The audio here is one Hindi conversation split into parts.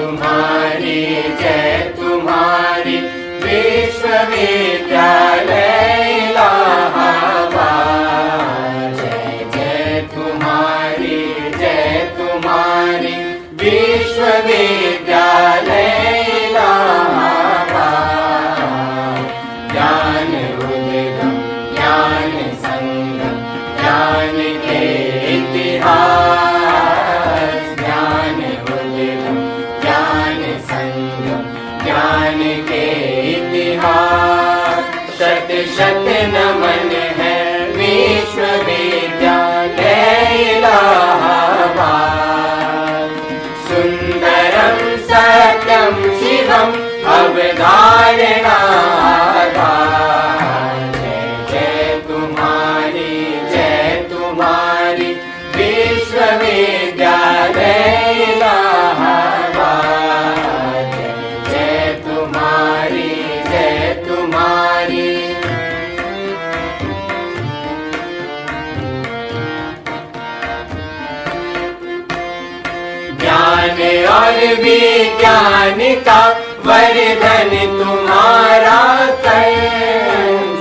तुम्हारी जय तुम्हारी विश्वविद्यालय इलाहाबाद। जय जय तुम्हारी विश्वविद्यालय इलाहाबाद। ज्ञान उद्गम ज्ञान संगम ज्ञान के इतिहास। ज्ञान उद्गम ज्ञान संगम ज्ञान के इतिहास। शत शत नमन है विश्वविद्यालय इलाहाबाद। सुंदरम सत्यम शिवम अवधारणा। विश्वविद्यालय इलाहाबाद। जय तुम्हारी ज्ञान और विज्ञान का वर्धन तुम्हारा कर।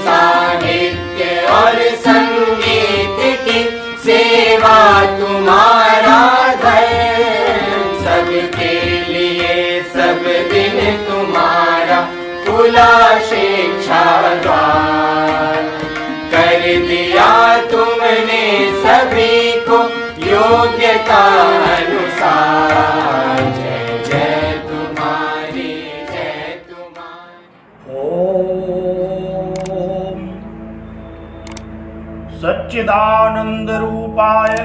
साहित्य और संगीत की सेवा तुम्हारा धर्म। सबके लिए सब दिन तुम्हारा खुला शिक्षा द्वार। कर दिया तुमने सभी को योग्यता अनुसार। जय जय तुम्हारी ओम सच्चिदानंद रूपाय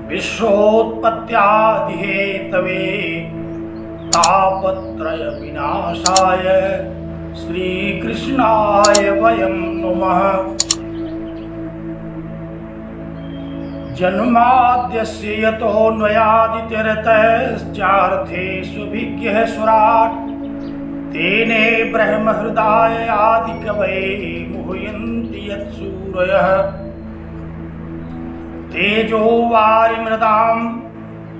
विश्वोत्पत्त्यादिहेतवे तापत्रय विनाशाय श्रीकृष्णाय वयं नमः। जन्माद्यस्य यतोऽन्वयादितरतश्चार्थेष्वभिज्ञः सुराट्। तेने ब्रह्महृदाय आदिकवये मुह्यन्ति यत्सूरयः। तेजो वारिमृदां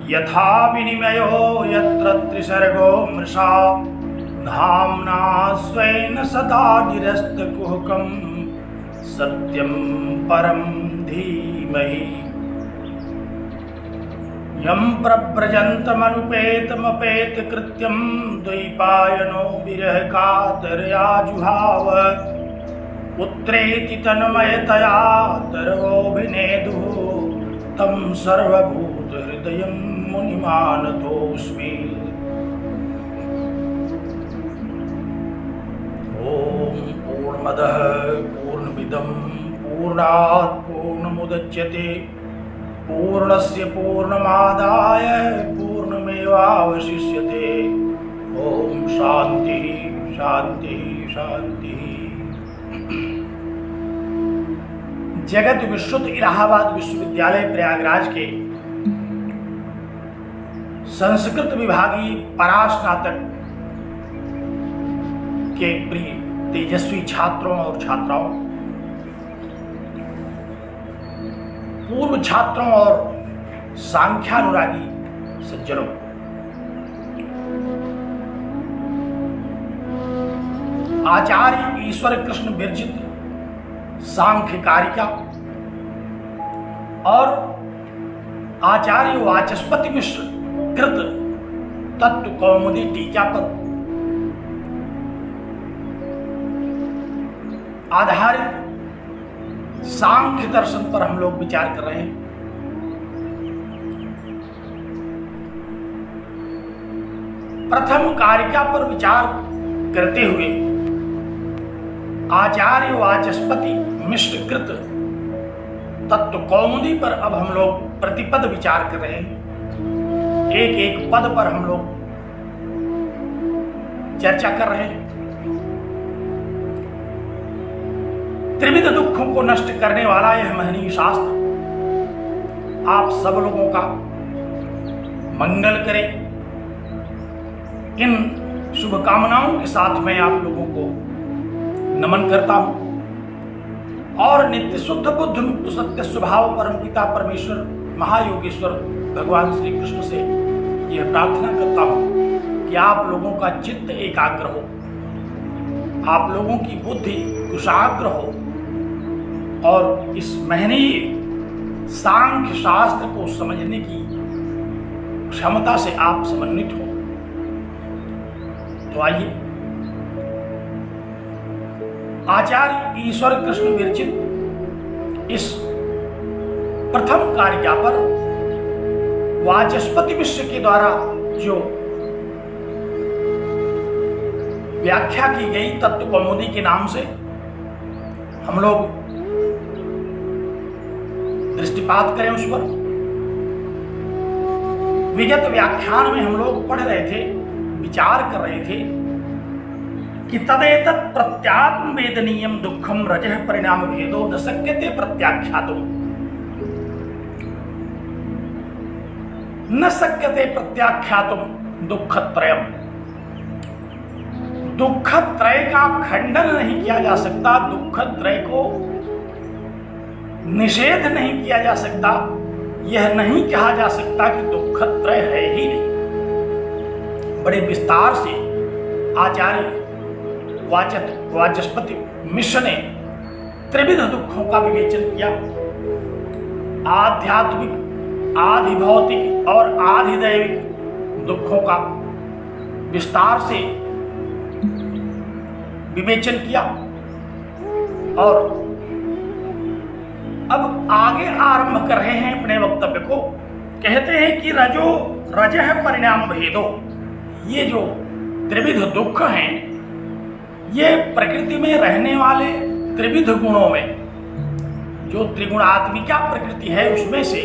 यथा विनिमयो यत्र त्रिसर्गो मृषा। धाम्ना स्वेन सदा निरस्तकुहकं सत्यं परं धीमहि। यं प्रव्रजन्तमनुपेतमपेतकृत्यं द्वैपायनो विरहकातरया जुहाव। पुत्रेति तन्मयतया तर्वोऽभिनेदुः तं सर्वभूतहृदयं मुनिमानतोऽस्मि। ॐ पूर्णमदः पूर्णमिदं पूर्णात् पूर्णमुदच्यते पूर्णस्य पूर्णमादाय पूर्णमेवावशिष्यते। ॐ शान्तिः शान्तिः शान्तिः। जगत विश्रुत इलाहाबाद विश्वविद्यालय प्रयागराज के संस्कृत विभागीय परास्नातक के प्रिय तेजस्वी छात्रों और छात्राओं, पूर्व छात्रों और सांख्यानुरागी सज्जनों, आचार्य ईश्वर कृष्ण विरचित सांख्य कारिका और आचार्य वाचस्पति मिश्र कृत तत्व कौमुदी टीका पर आधारित सांख्य दर्शन पर हम लोग विचार कर रहे हैं। प्रथम कारिका पर विचार करते हुए आचार्य वाचस्पति मिश्र कृत तत्व कौमुदी पर अब हम लोग प्रतिपद विचार कर रहे हैं। एक एक पद पर हम लोग चर्चा कर रहे हैं। त्रिविध दुखों को नष्ट करने वाला यह महनीय शास्त्र आप सब लोगों का मंगल करे। इन शुभकामनाओं के साथ मैं आप लोगों को नमन करता हूं और नित्य शुद्ध बुद्ध मुक्त सत्य स्वभाव परम पिता परमेश्वर महायोगेश्वर भगवान श्री कृष्ण से यह प्रार्थना करता हूं कि आप लोगों का चित्त एकाग्र हो, आप लोगों की बुद्धि कुशाग्र हो और इस महनीय सांख्य शास्त्र को समझने की क्षमता से आप समन्वित हो। तो आइए आचार्य ईश्वर कृष्ण विरचित इस प्रथम कारिका पर वाचस्पति मिश्र के द्वारा जो व्याख्या की गई तत्व कौमुदी के नाम से हम लोग दृष्टिपात करें उस पर। विगत व्याख्यान में हम लोग पढ़ रहे थे, विचार कर रहे थे कि तदेतत् प्रत्यात्म वेदनीयम दुखम रजः परिणाम भेदो न शक्यते प्रत्याख्यातो, न शक्यते प्रत्याख्यातुम दुःखत्रयम्। दुःखत्रय का खंडन नहीं किया जा सकता, दुःखत्रय को निषेध नहीं किया जा सकता, यह नहीं कहा जा सकता कि दुःखत्रय है ही नहीं। बड़े विस्तार से आचार्य वाचस्पति मिश्र ने त्रिविध दुखों का विवेचन किया। आध्यात्मिक, आधि भौतिक और आधि दैविक दुखों का विस्तार से विवेचन किया और अब आगे आरंभ कर रहे हैं अपने वक्तव्य को। कहते हैं कि रजः परिणाम भेदो, ये जो त्रिविध दुख हैं ये प्रकृति में रहने वाले त्रिविध गुणों में, जो त्रिगुणात्मिका प्रकृति है उसमें से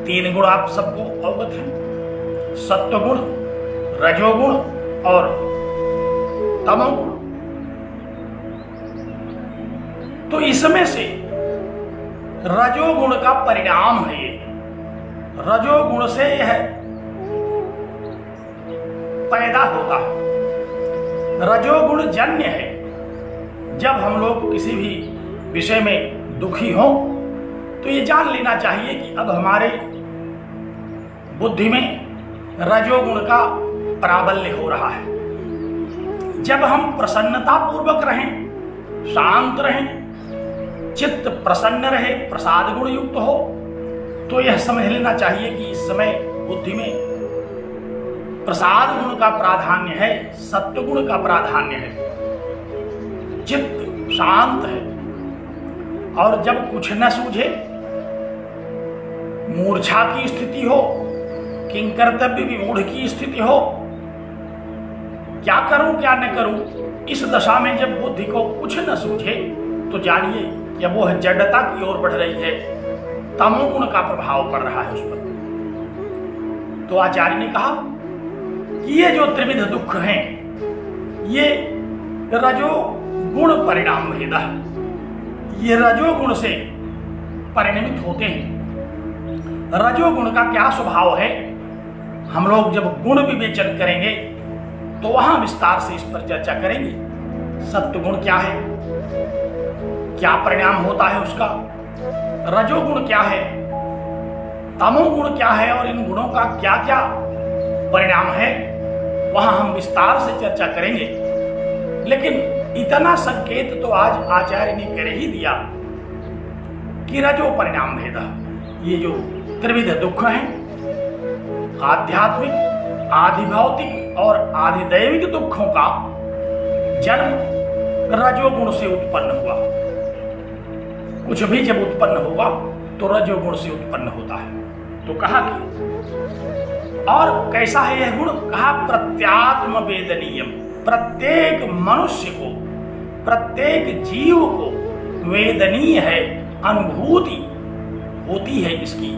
तीन गुण आप सबको अवगत हैं, सत्वगुण, रजोगुण और तमोगुण। तो इसमें से रजोगुण का परिणाम है ये, रजोगुण से यह पैदा होता है, रजोगुण जन्य है। जब हम लोग किसी भी विषय में दुखी हों तो ये जान लेना चाहिए कि अब हमारे बुद्धि में रजोगुण का प्राबल्य हो रहा है। जब हम प्रसन्नता पूर्वक रहें, शांत रहें, चित्त प्रसन्न रहे, प्रसाद गुण युक्त हो, तो यह समझ लेना चाहिए कि इस समय बुद्धि में प्रसाद गुण का प्राधान्य है, सत्व गुण का प्राधान्य है, चित्त शांत है। और जब कुछ न सूझे, मूर्छा की स्थिति हो, किंकर्तव्य विमूढ़ की स्थिति हो, क्या करूं क्या न करूं, इस दशा में जब बुद्धि को कुछ न सूझे तो जानिए कि वह जड़ता की ओर बढ़ रही है, तमोगुण का प्रभाव पड़ रहा है उस पर। तो आचार्य ने कहा कि ये जो त्रिविध दुख हैं ये रजोगुण परिणाम भेद है, ये रजोगुण से परिणमित होते हैं। रजोगुण का क्या स्वभाव है, हम लोग जब गुण विवेचन करेंगे तो वहां विस्तार से इस पर चर्चा करेंगे। सत्वगुण क्या है, क्या परिणाम होता है उसका, रजोगुण क्या है, तमोगुण क्या है और इन गुणों का क्या क्या परिणाम है, वहां हम विस्तार से चर्चा करेंगे। लेकिन इतना संकेत तो आज आचार्य ने कर ही दिया कि रजो परिणाम भेद, ये जो त्रिविध दुख हैं, आध्यात्मिक, आधिभौतिक और आधिदैविक दुखों का जन्म रजोगुण से उत्पन्न हुआ। कुछ भी जब उत्पन्न होगा तो रजोगुण से उत्पन्न होता है। तो कहा कि और कैसा है यह गुण, कहा प्रत्यात्म वेदनीयम, प्रत्येक मनुष्य को, प्रत्येक जीव को वेदनीय है, अनुभूति होती है, इसकी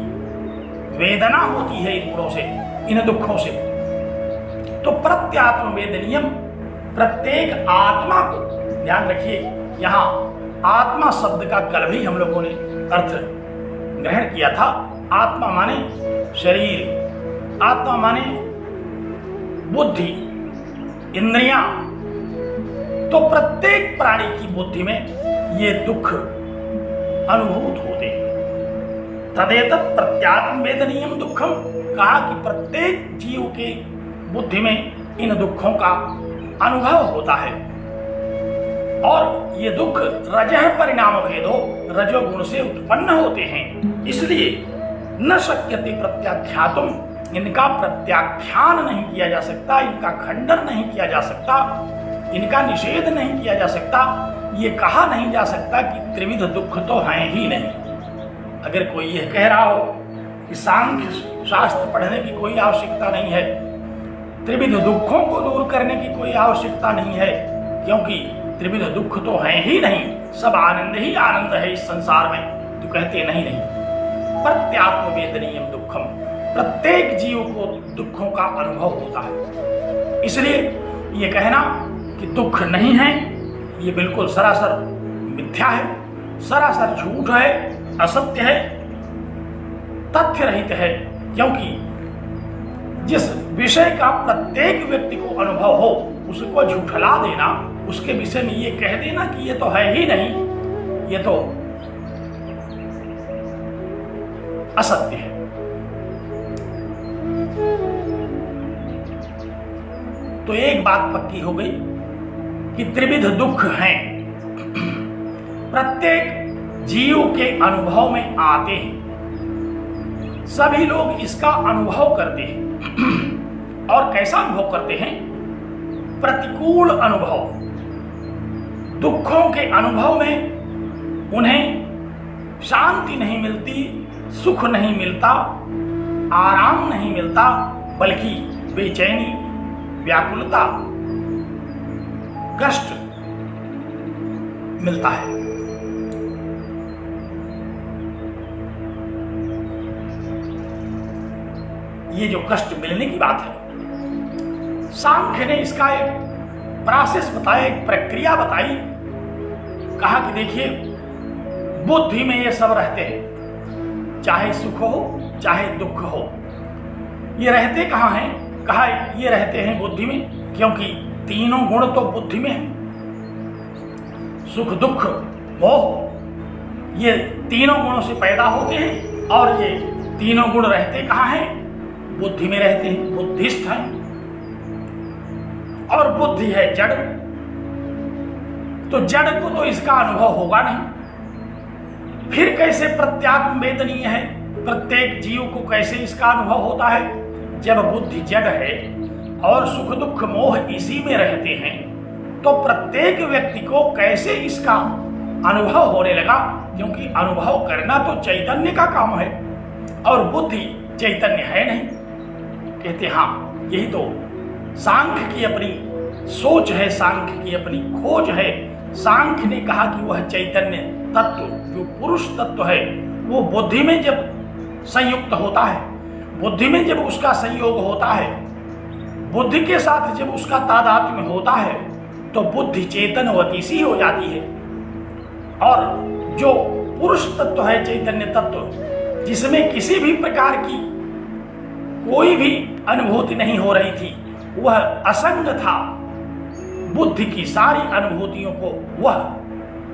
वेदना होती है इन गुणों से, इन दुखों से। तो प्रत्यात्म वेदनीयम, प्रत्येक आत्मा को, ध्यान रखिए यहां आत्मा शब्द का कल भी हम लोगों ने अर्थ ग्रहण किया था। आत्मा माने शरीर, आत्मा माने बुद्धि, इंद्रियां। तो प्रत्येक प्राणी की बुद्धि में ये दुख अनुभूत होते हैं। तदेतत् प्रत्यात्म वेदनीयम दुखम, कहा कि प्रत्येक जीव के बुद्धि में इन दुखों का अनुभव होता है और ये दुख रजः परिणाम भेदो रजोगुण से उत्पन्न होते हैं। इसलिए न शक्यते प्रत्याख्यातुम, इनका प्रत्याख्यान नहीं किया जा सकता, इनका खंडन नहीं किया जा सकता, इनका निषेध नहीं किया जा सकता। ये कहा नहीं जा सकता कि त्रिविध दुख तो हैं ही नहीं। अगर कोई यह कह रहा हो कि सांख्य शास्त्र पढ़ने की कोई आवश्यकता नहीं है, त्रिविध दुखों को दूर करने की कोई आवश्यकता नहीं है, क्योंकि त्रिविध दुख तो हैं ही नहीं, सब आनंद ही आनंद है इस संसार में, तो कहते नहीं। प्रत्यात्म वेदनीयम दुखम, प्रत्येक जीव को दुखों का अनुभव होता है। इसलिए ये कहना कि दुख नहीं है, ये बिल्कुल सरासर मिथ्या है, सरासर झूठ है, असत्य है, तथ्य रहित है। क्योंकि जिस विषय का प्रत्येक व्यक्ति को अनुभव हो उसको झूठला देना, उसके विषय में ये कह देना कि ये तो है ही नहीं, ये तो असत्य है। तो एक बात पक्की हो गई कि त्रिविध दुख हैं, प्रत्येक जीव के अनुभव में आते हैं, सभी लोग इसका अनुभव करते हैं। और कैसा अनुभव करते हैं? प्रतिकूल अनुभव। दुखों के अनुभव में उन्हें शांति नहीं मिलती, सुख नहीं मिलता, आराम नहीं मिलता, बल्कि बेचैनी, व्याकुलता, कष्ट मिलता है। ये जो कष्ट मिलने की बात है, सांख्य ने इसका एक प्रोसेस बताया, एक प्रक्रिया बताई। कहा कि देखिए, बुद्धि में ये सब रहते हैं, चाहे सुख हो चाहे दुख हो। ये रहते कहाँ हैं? कहा ये रहते हैं बुद्धि में, क्योंकि तीनों गुण तो बुद्धि में है। सुख दुख मोह, ये तीनों गुणों से पैदा होते हैं और ये तीनों गुण रहते कहाँ हैं? बुद्धि में रहते हैं, बुद्धिस्थ हैं। और बुद्धि है जड़, तो जड़ को तो इसका अनुभव होगा नहीं। फिर कैसे प्रत्यात्म वेदनीय है? प्रत्येक जीव को कैसे इसका अनुभव होता है? जब बुद्धि जड़ है और सुख दुख मोह इसी में रहते हैं, तो प्रत्येक व्यक्ति को कैसे इसका अनुभव होने लगा? क्योंकि अनुभव करना तो चैतन्य का काम है और बुद्धि चैतन्य है नहीं। कहते हाँ, यही तो सांख्य की अपनी सोच है, सांख्य की अपनी खोज है। सांख्य ने कहा कि वह चैतन्य तत्व, जो पुरुष तत्व है, वो बुद्धि में जब संयुक्त होता है, बुद्धि में जब उसका संयोग होता है, बुद्धि के साथ जब उसका तादात्म्य होता है, तो बुद्धि चेतनवती सी हो जाती है। और जो पुरुष तत्व है, चैतन्य तत्व, जिसमें किसी भी प्रकार की कोई भी अनुभूति नहीं हो रही थी, वह असंग था। बुद्धि की सारी अनुभूतियों को वह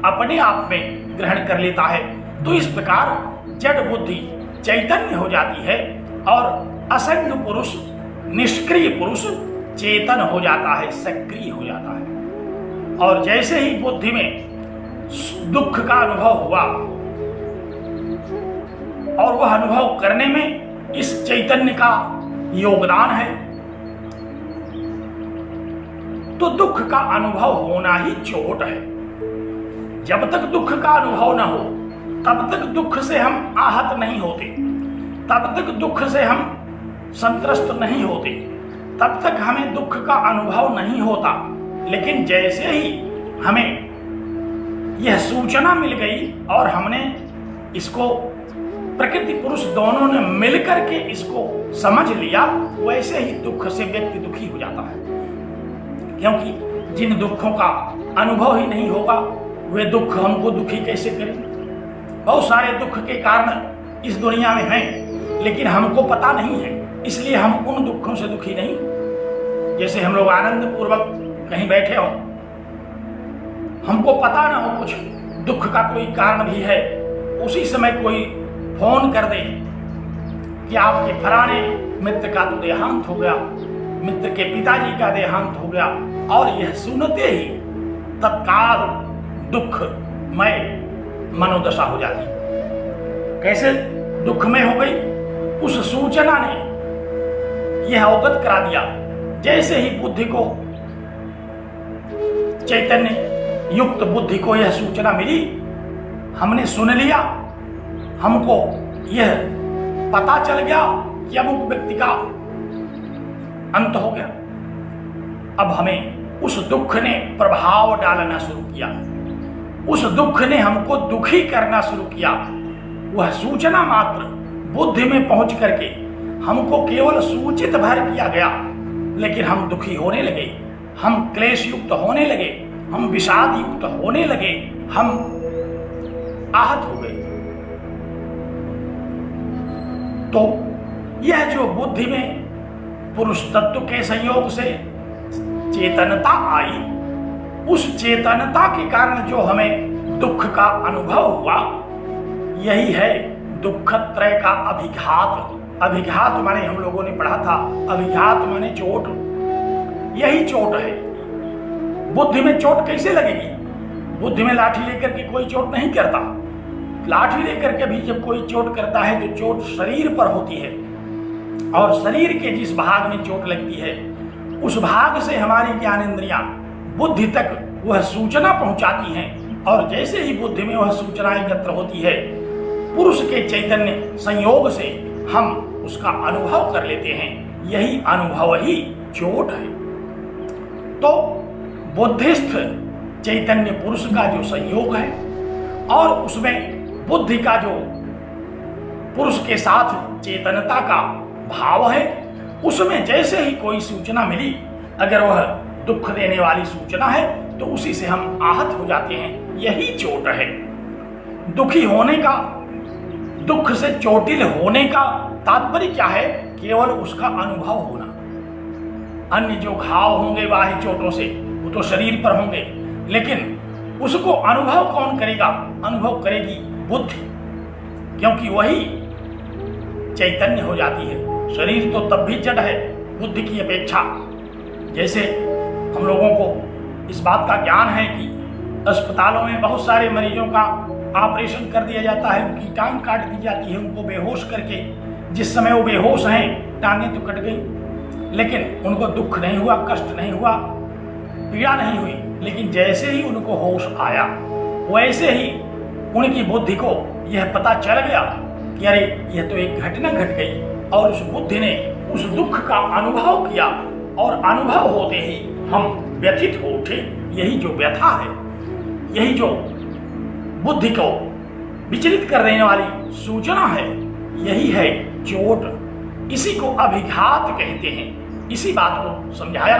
अपने आप में ग्रहण कर लेता है। तो इस प्रकार जड़ बुद्धि चैतन्य हो जाती है और असंग पुरुष, निष्क्रिय पुरुष चेतन हो जाता है, सक्रिय हो जाता है। और जैसे ही बुद्धि में दुख का अनुभव हुआ और वह अनुभव करने में इस चैतन्य का योगदान है, तो दुख का अनुभव होना ही चोट है। जब तक दुख का अनुभव न हो, तब तक दुख से हम आहत नहीं होते, तब तक दुख से हम संत्रस्त नहीं होते, तब तक हमें दुख का अनुभव नहीं होता। लेकिन जैसे ही हमें यह सूचना मिल गई और हमने इसको, प्रकृति पुरुष दोनों ने मिलकर के इसको समझ लिया, वैसे ही दुख से व्यक्ति दुखी हो जाता है। क्योंकि जिन दुखों का अनुभव ही नहीं होगा, वे दुख हमको दुखी कैसे करें? बहुत सारे दुख के कारण इस दुनिया में हैं, लेकिन हमको पता नहीं है, इसलिए हम उन दुखों से दुखी नहीं। जैसे हम लोग आनंद पूर्वक कहीं बैठे हो, हमको पता ना हो कुछ दुख का कोई कारण भी है, उसी समय कोई फोन कर दे कि आपके फलाने मित्र का तो देहांत हो गया, मित्र के पिताजी का देहांत हो गया, और यह सुनते ही तत्काल दुखमय मनोदशा हो जाती। कैसे दुखमय हो गई? उस सूचना ने यह अवगत करा दिया, जैसे ही बुद्धि को, चैतन्य युक्त बुद्धि को यह सूचना मिली, हमने सुन लिया, हमको यह पता चल गया कि अमुक व्यक्ति का अंत हो गया। अब हमें उस दुख ने प्रभाव डालना शुरू किया, उस दुख ने हमको दुखी करना शुरू किया। वह सूचना मात्र बुद्धि में पहुंच करके हमको केवल सूचित भर किया गया, लेकिन हम दुखी होने लगे, हम क्लेश युक्त होने लगे, हम विषाद युक्त होने लगे, हम आहत हो गए। तो यह जो बुद्धि में पुरुष तत्व के संयोग से चेतनता आई, उस चेतनता के कारण जो हमें दुख का अनुभव हुआ, यही है दुखत्रय का अभिघात। अभिघात माने हम लोगों ने पढ़ा था, अभिघात माने चोट। यही चोट है। बुद्धि में चोट कैसे लगेगी? बुद्धि में लाठी लेकर के कोई चोट नहीं करता। लाठी लेकर के भी जब कोई चोट करता है तो चोट शरीर पर होती है, और शरीर के जिस भाग में चोट लगती है उस भाग से हमारी ज्ञानेंद्रियां बुद्धि तक वह सूचना पहुंचाती हैं, और जैसे ही बुद्धि में वह सूचना एकत्र होती है, पुरुष के चैतन्य संयोग से हम उसका अनुभव कर लेते हैं। यही अनुभव ही चोट है। तो बुद्धिस्थ चैतन्य पुरुष का जो संयोग है और उसमें बुद्धि का जो पुरुष के साथ चेतनता का भाव है, उसमें जैसे ही कोई सूचना मिली, अगर वह दुख देने वाली सूचना है तो उसी से हम आहत हो जाते हैं। यही चोट है। दुखी होने का, दुख से चोटिल होने का तात्पर्य क्या है? केवल उसका अनुभव होना। अन्य जो घाव होंगे बाह्य चोटों से, वो तो शरीर पर होंगे, लेकिन उसको अनुभव कौन करेगा? अनुभव करेगी बुद्धि, क्योंकि वही चैतन्य हो जाती है। शरीर तो तब भी जड़ है बुद्धि की अपेक्षा। जैसे हम लोगों को इस बात का ज्ञान है कि अस्पतालों में बहुत सारे मरीजों का ऑपरेशन कर दिया जाता है, उनकी टांग काट दी जाती है, उनको बेहोश करके। जिस समय वो बेहोश हैं, टांगें तो कट गई, लेकिन उनको दुख नहीं हुआ, कष्ट नहीं हुआ, पीड़ा नहीं हुई। लेकिन जैसे ही उनको होश आया, वैसे ही उनकी बुद्धि को यह पता चल गया कि अरे यह तो एक घटना घट गई, और उस बुद्धि ने उस दुख का अनुभव किया, और अनुभव होते ही हम व्यथित हो उठे। यही जो व्यथा है, यही जो बुद्धि को विचलित कर देने वाली सूचना है, यही है चोट। इसी को अभिघात कहते हैं। इसी बात को समझाया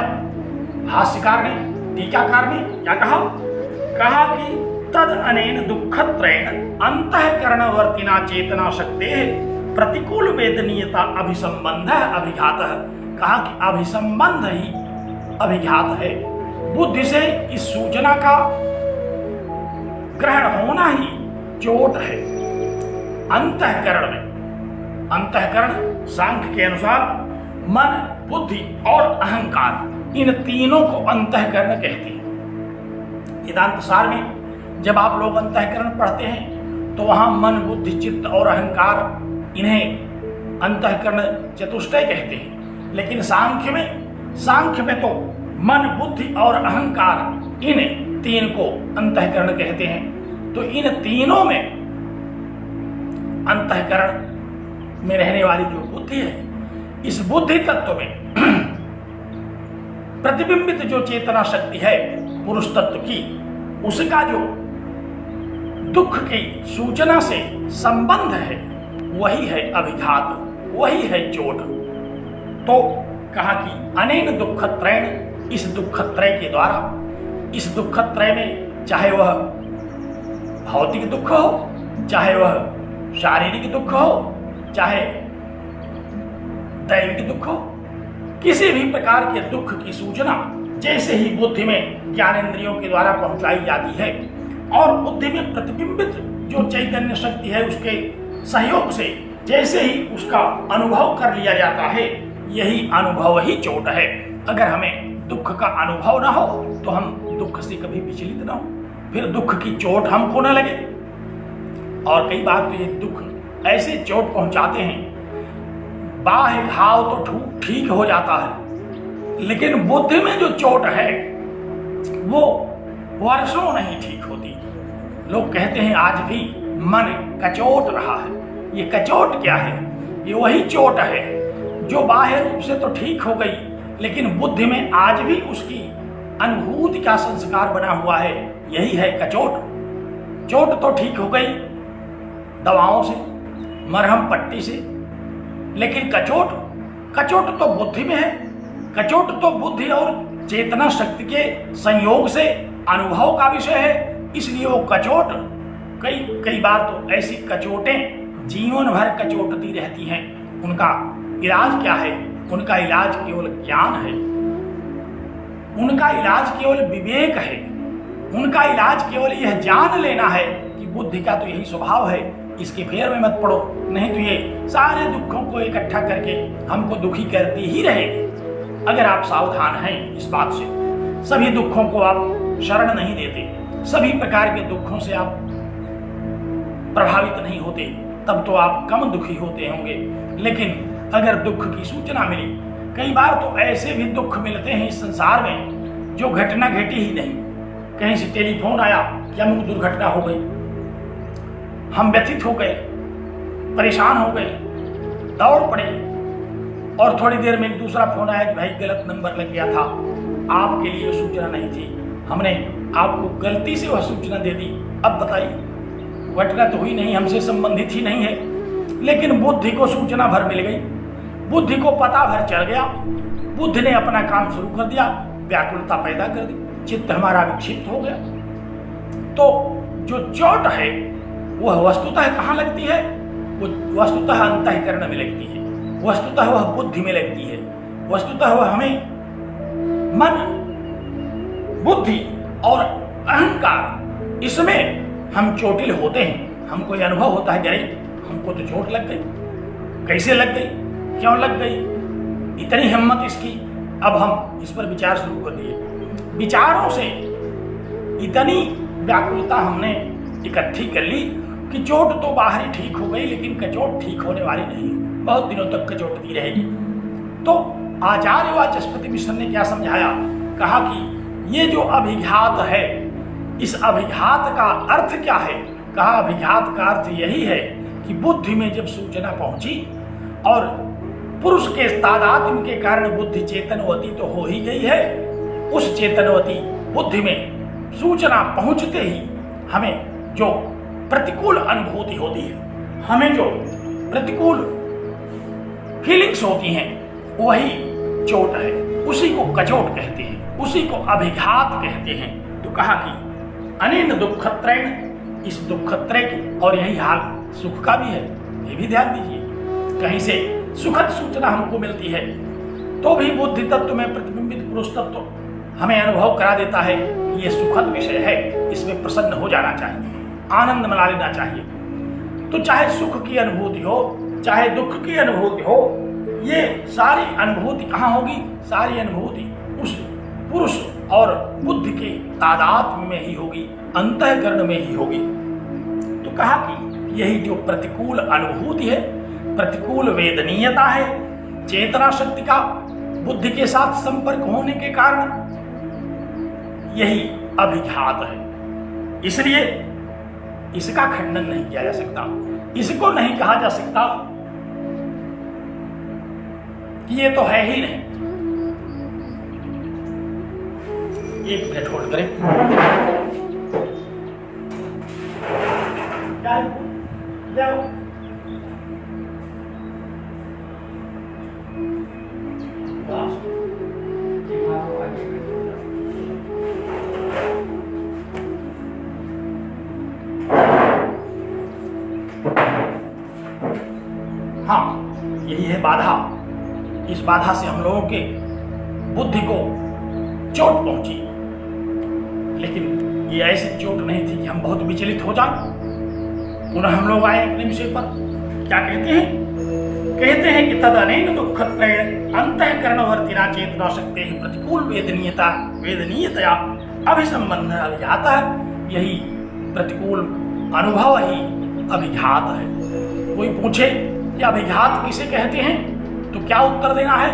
भाष्यकार ने, टीकाकार ने। क्या कहा? कहा कि तद अनेन दुःखत्रयेण अंतःकरणवर्तिना चेतना शक्तेः प्रतिकूल वेदनीयता अभिसंबंध अभिघात। कहा कि अभिसंबंध ही अभिघात है। बुद्धि से इस सूचना का ग्रहण होना ही चोट है। अंतःकरण में, अंतःकरण सांख्य के अनुसार मन, बुद्धि और अहंकार, इन तीनों को अंतःकरण कहते हैं। वेदांत सार में जब आप लोग अंतःकरण पढ़ते हैं तो वहां मन, बुद्धि, चित्त और अहंकार, इन्हें अंतःकरण चतुष्टय कहते हैं। लेकिन सांख्य में तो मन, बुद्धि और अहंकार, इन तीन को अंतःकरण कहते हैं। तो इन तीनों में अंतःकरण में रहने वाली जो बुद्धि है, इस बुद्धि तत्व में प्रतिबिंबित जो चेतना शक्ति है पुरुष तत्व की, उसका जो दुख की सूचना से संबंध है, वही है अभिघात, वही है चोट। तो कहा कि अनेन दुःखत्रयेण, इस दुःखत्रय के द्वारा, इस दुःखत्रय में चाहे वह भौतिक दुख हो, चाहे वह शारीरिक दुख हो, चाहे दैविक दुख हो, किसी भी प्रकार के दुख की सूचना जैसे ही बुद्धि में ज्ञानेंद्रियों के द्वारा पहुंचाई जाती है, और बुद्धि में प्रतिबिंबित जो चैतन्य शक्ति है उसके सहयोग से जैसे ही उसका अनुभव कर लिया जाता है, यही अनुभव ही चोट है। अगर हमें दुख का अनुभव ना हो तो हम दुख से कभी विचलित ना हो, फिर दुख की चोट हमको ना लगे। और कई बार तो ये दुख ऐसे चोट पहुंचाते हैं, बाह्य घाव तो ठीक हो जाता है, लेकिन बुद्धि में जो चोट है वो वर्षों नहीं ठीक होती। लोग कहते हैं आज भी मन कचोट रहा है। ये कचोट क्या है? ये वही चोट है जो बाह्य रूप से तो ठीक हो गई, लेकिन बुद्धि में आज भी उसकी अनुभूति का संस्कार बना हुआ है। यही है कचोट। चोट तो ठीक हो गई दवाओं से, मरहम पट्टी से, लेकिन कचोट तो बुद्धि में है। कचोट तो बुद्धि और चेतना शक्ति के संयोग से अनुभव का विषय है। इसलिए वो कचोट कई बार तो ऐसी कचोटें जीवन भर कचोटती रहती हैं। उनका इलाज क्या है? उनका इलाज केवल ज्ञान है, उनका इलाज केवल विवेक है, उनका इलाज केवल यह जान लेना है कि बुद्धि का तो यही स्वभाव है, इसके फेर में मत पड़ो, नहीं तो ये सारे दुखों को इकट्ठा करके हमको दुखी करती ही रहेगी। अगर आप सावधान हैं इस बात से, सभी दुखों को आप शरण नहीं देते, सभी प्रकार के दुखों से आप प्रभावित नहीं होते, तब तो आप कम दुखी होते होंगे। लेकिन अगर दुख की सूचना मिली, कई बार तो ऐसे भी दुख मिलते हैं इस संसार में जो घटना घटी ही नहीं, कहीं से टेलीफोन आया कि अमुक दुर्घटना हो गई, हम व्यथित हो गए, परेशान हो गए, दौड़ पड़े, और थोड़ी देर में एक दूसरा फोन आया कि भाई गलत नंबर लग गया था, आपके लिए सूचना नहीं थी, हमने आपको गलती से वह सूचना दे दी। अब बताइए, घटना तो हुई नहीं, हमसे संबंधित ही नहीं है, लेकिन बुद्धि को सूचना भर मिल गई, बुद्धि को पता भर चढ़ गया, बुद्धि ने अपना काम शुरू कर दिया, व्याकुलता पैदा कर दी, चित्त हमारा विक्षिप्त हो गया। तो जो चोट है वह वस्तुतः कहाँ लगती है? वो वस्तुतः अंतःकरण में लगती है, वस्तुतः वह बुद्धि में लगती है, वस्तुतः वह हमें मन, बुद्धि और अहंकार, इसमें हम चोटिल होते हैं। हमको यह अनुभव होता है कि हमको तो चोट लग गई, कैसे लग गई, क्यों लग गई, इतनी हिम्मत इसकी। अब हम इस पर विचार शुरू कर दिए, विचारों से इतनी व्याकुलता हमने इकट्ठी कर ली कि चोट तो बाहरी ठीक हो गई, लेकिन कचोट ठीक होने वाली नहीं, बहुत दिनों तक कचोटती रहेगी। तो आचार्य वाचस्पति मिश्र ने क्या समझाया? कहा कि ये जो अभिघात है, इस अभिघात का अर्थ क्या है? कहा अभिघात का अर्थ यही है कि बुद्धि में जब सूचना पहुंची और पुरुष के तादात्म्य के कारण बुद्धि चेतनवती तो हो ही गई है, उस चेतनवती बुद्धि में सूचना पहुंचते ही हमें जो प्रतिकूल अनुभूति होती है, हमें जो प्रतिकूल फीलिंग्स होती हैं, वही चोट है, उसी को कचोट कहते हैं, उसी को अभिघात कहते हैं। तो कहा कि अनेन दुःखत्रयेण, इस दुःखत्रय की, और यही हाल सुख का भी है, ये भी ध्यान दीजिए। कहीं से सुखद सूचना हमको मिलती है तो भी बुद्धि तत्व में प्रतिबिंबित पुरुष तत्व हमें अनुभव करा देता है कि ये सुखद विषय है, इसमें प्रसन्न हो जाना चाहिए, आनंद मना लेना चाहिए। तो चाहे सुख की अनुभूति हो, चाहे दुख की अनुभूति हो, ये सारी अनुभूति कहाँ होगी? सारी अनुभूति उस पुरुष और बुद्धि के तादात्म्य में ही होगी, अंतःकरण में ही होगी। तो कहा कि यही जो प्रतिकूल अनुभूति है, प्रतिकूल वेदनीयता है, चेतना शक्ति का बुद्धि के साथ संपर्क होने के कारण, यही अभिघात है। इसलिए इसका खंडन नहीं किया जा सकता, इसको नहीं कहा जा सकता कि ये तो है ही नहीं। एक मिनट होल्ड करें। जाओ। हाँ, यही है बाधा। इस बाधा से हम लोगों के बुद्धि को चोट पहुंची, लेकिन ये ऐसी चोट नहीं थी कि हम बहुत विचलित हो जाएं। पुनः हम लोग आए अपने विषय पर क्या कहते हैं? कहते हैं कि तद अनेक दुःखत्रयेण अंतःकरणवर्तिना चेतना शक्ति प्रतिकूल वेदनीयतया अभिसंबंध अभिघातः, यही प्रतिकूल अनुभव ही अभिघात है। कोई पूछे कि अभिघात किसे कहते हैं, तो क्या उत्तर देना है?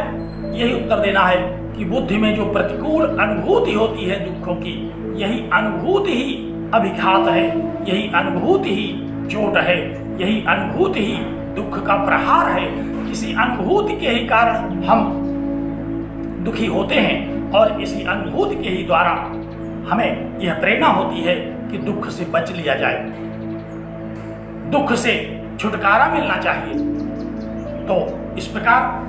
यही उत्तर देना है कि बुद्धि में जो प्रतिकूल अनुभूति होती है दुखों की, यही अनुभूति ही अभिघात है, यही अनुभूति ही चोट है, यही अनुभूति ही दुख का प्रहार है। किसी अनुभूति के ही कारण हम दुखी होते हैं और इसी अनुभूति के ही द्वारा हमें यह प्रेरणा होती है कि दुख से बच लिया जाए, दुख से छुटकारा मिलना चाहिए। तो इस प्रकार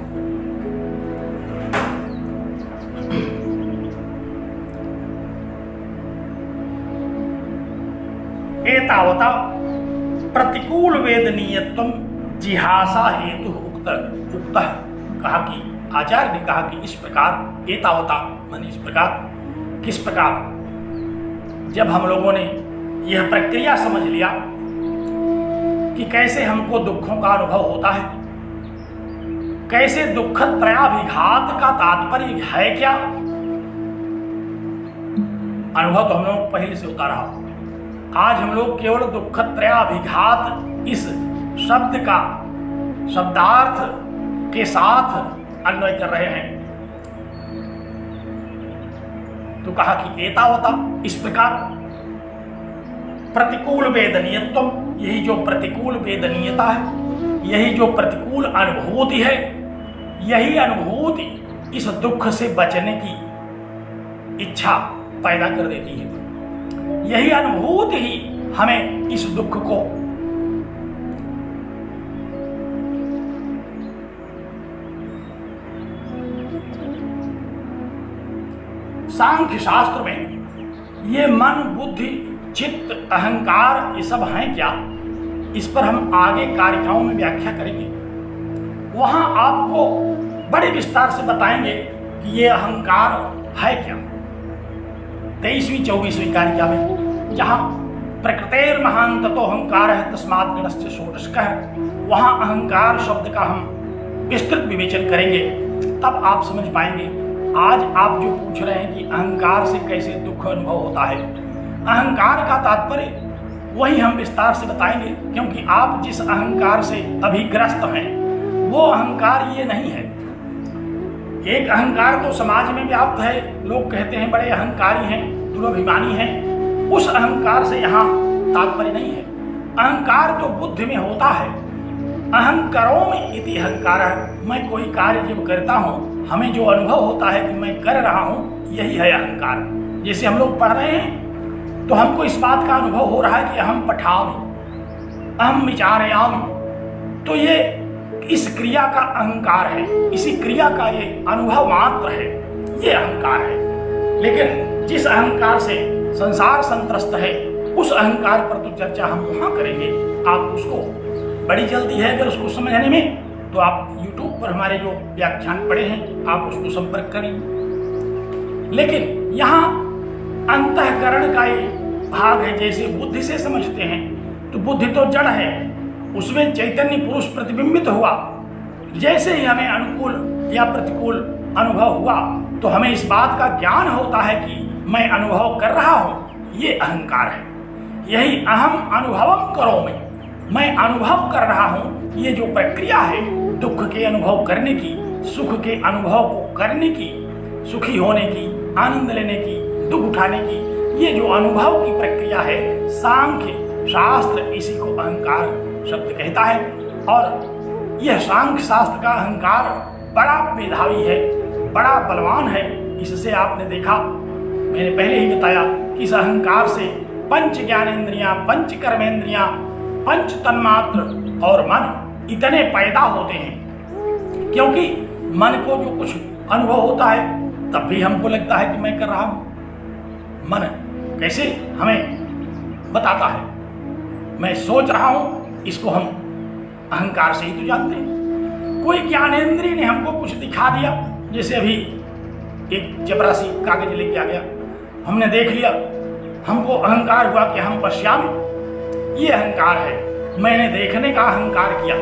एतावता प्रतिकूल वेदनीयत्वम जिहासा हेतु उक्तः, कहा कि आचार्य ने कहा कि इस प्रकार, एतावता माने इस प्रकार, किस प्रकार? जब हम लोगों ने यह प्रक्रिया समझ लिया कि कैसे हमको दुखों का अनुभव होता है, कैसे दुख त्रयाभिघात का तात्पर्य है क्या, अनुभव तो हम लोग पहले से होता रहा। आज हम लोग केवल दुख त्रयाभिघात इस शब्द का शब्दार्थ के साथ अन्वय कर रहे हैं। तो कहा कि एतावता इस प्रकार प्रतिकूल वेदनीयत्व, यही जो प्रतिकूल वेदनीयता है, यही जो प्रतिकूल अनुभूति है, यही अनुभूति इस दुख से बचने की इच्छा पैदा कर देती है। यही अनुभूति ही हमें इस दुख को सांख्य शास्त्र में ये मन, बुद्धि, चित्त, अहंकार ये सब हैं क्या, इस पर हम आगे कारिकाओं में व्याख्या करेंगे। वहां आपको बड़े विस्तार से बताएंगे कि ये अहंकार है क्या। 23वीं 24वीं कारिका में जहां प्रकृतेर महान ततो अहंकार है तस्मात् गणस्य षोडशकः, वहां अहंकार शब्द का हम विस्तृत विवेचन करेंगे, तब आप समझ पाएंगे। आज आप जो पूछ रहे हैं कि अहंकार से कैसे दुख अनुभव होता है, अहंकार का तात्पर्य वही हम विस्तार से बताएंगे, क्योंकि आप जिस अहंकार से अभी ग्रस्त हैं वो अहंकार ये नहीं है। एक अहंकार तो समाज में व्याप्त है, लोग कहते हैं बड़े अहंकारी हैं, दुराभिमानी हैं, उस अहंकार से यहाँ तात्पर्य नहीं है। अहंकार तो बुद्धि में होता है। अहंकारों में इति अहंकार है, मैं कोई कार्य जब करता हूँ हमें जो अनुभव होता है कि मैं कर रहा हूँ, यही है अहंकार। जैसे हम लोग पढ़ रहे हैं तो हमको इस बात का अनुभव हो रहा है कि अहम पठामि, अहम विचारयामि, तो ये इस क्रिया का अहंकार है, इसी क्रिया का ये अनुभव मात्र है, ये अहंकार है। लेकिन जिस अहंकार से संसार संत्रस्त है उस अहंकार पर तो चर्चा हम वहां करेंगे। आप उसको बड़ी जल्दी है अगर उसको समझने में, तो आप YouTube पर हमारे जो व्याख्यान पढ़े हैं आप उसको संपर्क करें। लेकिन यहाँ अंतःकरण का ये भाग है। जैसे बुद्धि से समझते हैं तो बुद्धि तो जड़ है, उसमें चैतन्य पुरुष प्रतिबिंबित हुआ। जैसे ही हमें अनुकूल या प्रतिकूल अनुभव हुआ तो हमें इस बात का ज्ञान होता है कि मैं अनुभव कर रहा हूँ, ये अहंकार है। यही अहम अनुभवम करोमि, मैं अनुभव कर रहा हूँ। ये जो प्रक्रिया है दुख के अनुभव करने की, सुख के अनुभव को करने की, सुखी होने की, आनंद लेने की, दुख उठाने की, ये जो अनुभव की प्रक्रिया है, सांख्य शास्त्र इसी को अहंकार शब्द कहता है। और यह सांख्य शास्त्र का अहंकार बड़ा मेधावी है, बड़ा बलवान है। इससे आपने देखा, मैंने पहले ही बताया कि इस अहंकार से पंच ज्ञानेन्द्रियां, पंच कर्मेंद्रियां, पंच तन्मात्र और मन इतने पैदा होते हैं। क्योंकि मन को जो कुछ अनुभव होता है तब भी हमको लगता है कि मैं कर रहा हूं। मन कैसे हमें बताता है, मैं सोच रहा हूं, इसको हम अहंकार से ही तो जानते हैं। कोई ज्ञानेन्द्रिय ने हमको कुछ दिखा दिया, जैसे अभी एक चपरासी कागज लेके आ गया, हमने देख लिया, हमको अहंकार हुआ कि हम पश्यामि, ये अहंकार है। मैंने देखने का अहंकार किया,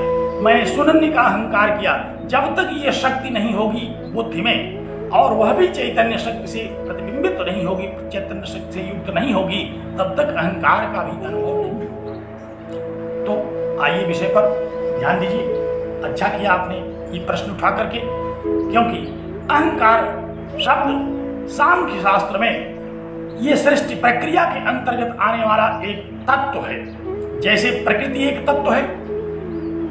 मैंने सुनने का अहंकार किया, जब तक ये शक्ति नहीं होगी बुद्धि में, और वह भी चैतन्य शक्ति से प्रतिबिंबित तो नहीं होगी, चैतन्य शक्ति से युक्त नहीं होगी, तब तक अहंकार का भी अनुभव नहीं होगा। तो आइए विषय पर ध्यान दीजिए। अच्छा किया आपने ये प्रश्न उठा करके, क्योंकि अहंकार शब्द सांख्य शास्त्र में ये सृष्टि प्रक्रिया के अंतर्गत आने वाला एक तत्व है। जैसे प्रकृति एक तत्व है,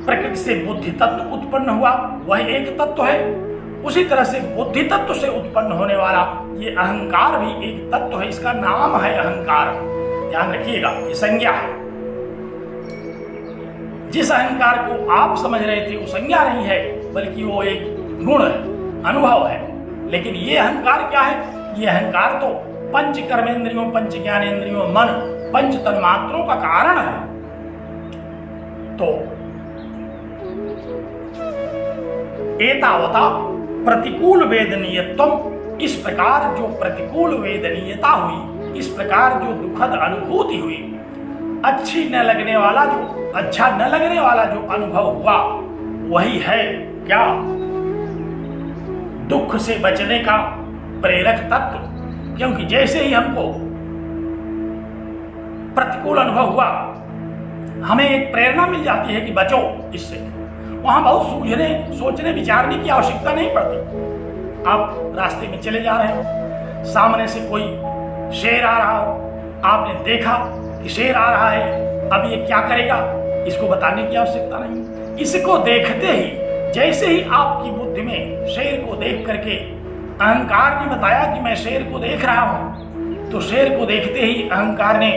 प्रकृति से बुद्धि तत्व उत्पन्न हुआ, वह एक तत्व है, उसी तरह से बुद्धि तत्व से उत्पन्न होने वाला ये अहंकार भी एक तत्व है। इसका नाम है अहंकार, ध्यान रखिएगा, ये संज्ञा है। जिस अहंकार को आप समझ रहे थे वो संज्ञा नहीं है, बल्कि वो एक गुण है, अनुभव है। लेकिन ये अहंकार क्या है? ये अहंकार तो पंच कर्मेंद्रियों, पंच ज्ञानेंद्रियों, मन, पंच तन्मात्रों का कारण है। तो एतावता प्रतिकूल वेदनीयत्वम, इस प्रकार जो प्रतिकूल वेदनीयता हुई, इस प्रकार जो दुखद अनुभूति हुई, अच्छी न लगने वाला जो अच्छा न लगने वाला जो अनुभव हुआ, वही है क्या? दुख से बचने का प्रेरक तत्व। क्योंकि जैसे ही हमको प्रतिकूल अनुभव हुआ, हमें एक प्रेरणा मिल जाती है कि बचो इससे। वहां बहुत सूझने, सोचने, विचारने की आवश्यकता नहीं पड़ती। आप रास्ते में चले जा रहे हो, सामने से कोई शेर आ रहा हो, आपने देखा कि शेर आ रहा है, अब ये क्या करेगा, इसको बताने की आवश्यकता नहीं। इसको देखते ही, जैसे ही आपकी बुद्धि में शेर को देख करके अहंकार ने बताया कि मैं शेर को देख रहा हूं, तो शेर को देखते ही अहंकार ने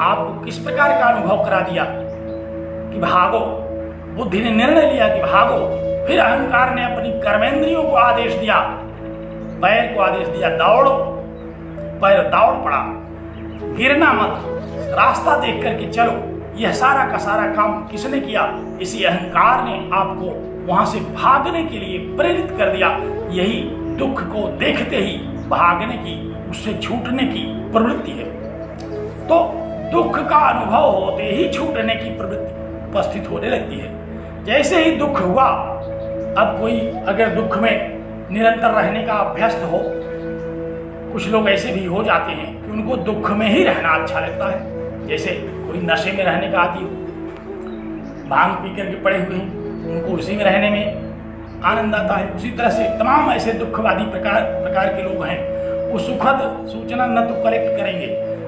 आपको किस प्रकार का अनुभव करा दिया कि भागो। बुद्धि ने निर्णय लिया कि भागो। फिर अहंकार ने अपनी कर्मेंद्रियों को आदेश दिया, पैर को आदेश दिया, दौड़ो। पैर दौड़ पड़ा, गिरना मत, रास्ता देख करके चलो। यह सारा का सारा काम किसने किया? इसी अहंकार ने आपको वहां से भागने के लिए प्रेरित कर दिया। यही दुख को देखते ही भागने की, उससे छूटने की प्रवृत्ति है। तो दुख का अनुभव होते ही छूटने की प्रवृत्ति उपस्थित होने लगती है। जैसे ही दुख हुआ, अब कोई अगर दुख में निरंतर रहने का अभ्यस्त हो, कुछ लोग ऐसे भी हो जाते हैं कि उनको दुख में ही रहना अच्छा लगता है। जैसे कोई नशे में रहने का आदी हो, भांग पी करके पड़े हुए हैं, उनको उसी में रहने में आनंद आता है। उसी तरह से तमाम ऐसे दुखवादी प्रकार के लोग हैं। वो सुखद सूचना न तो कलेक्ट करेंगे,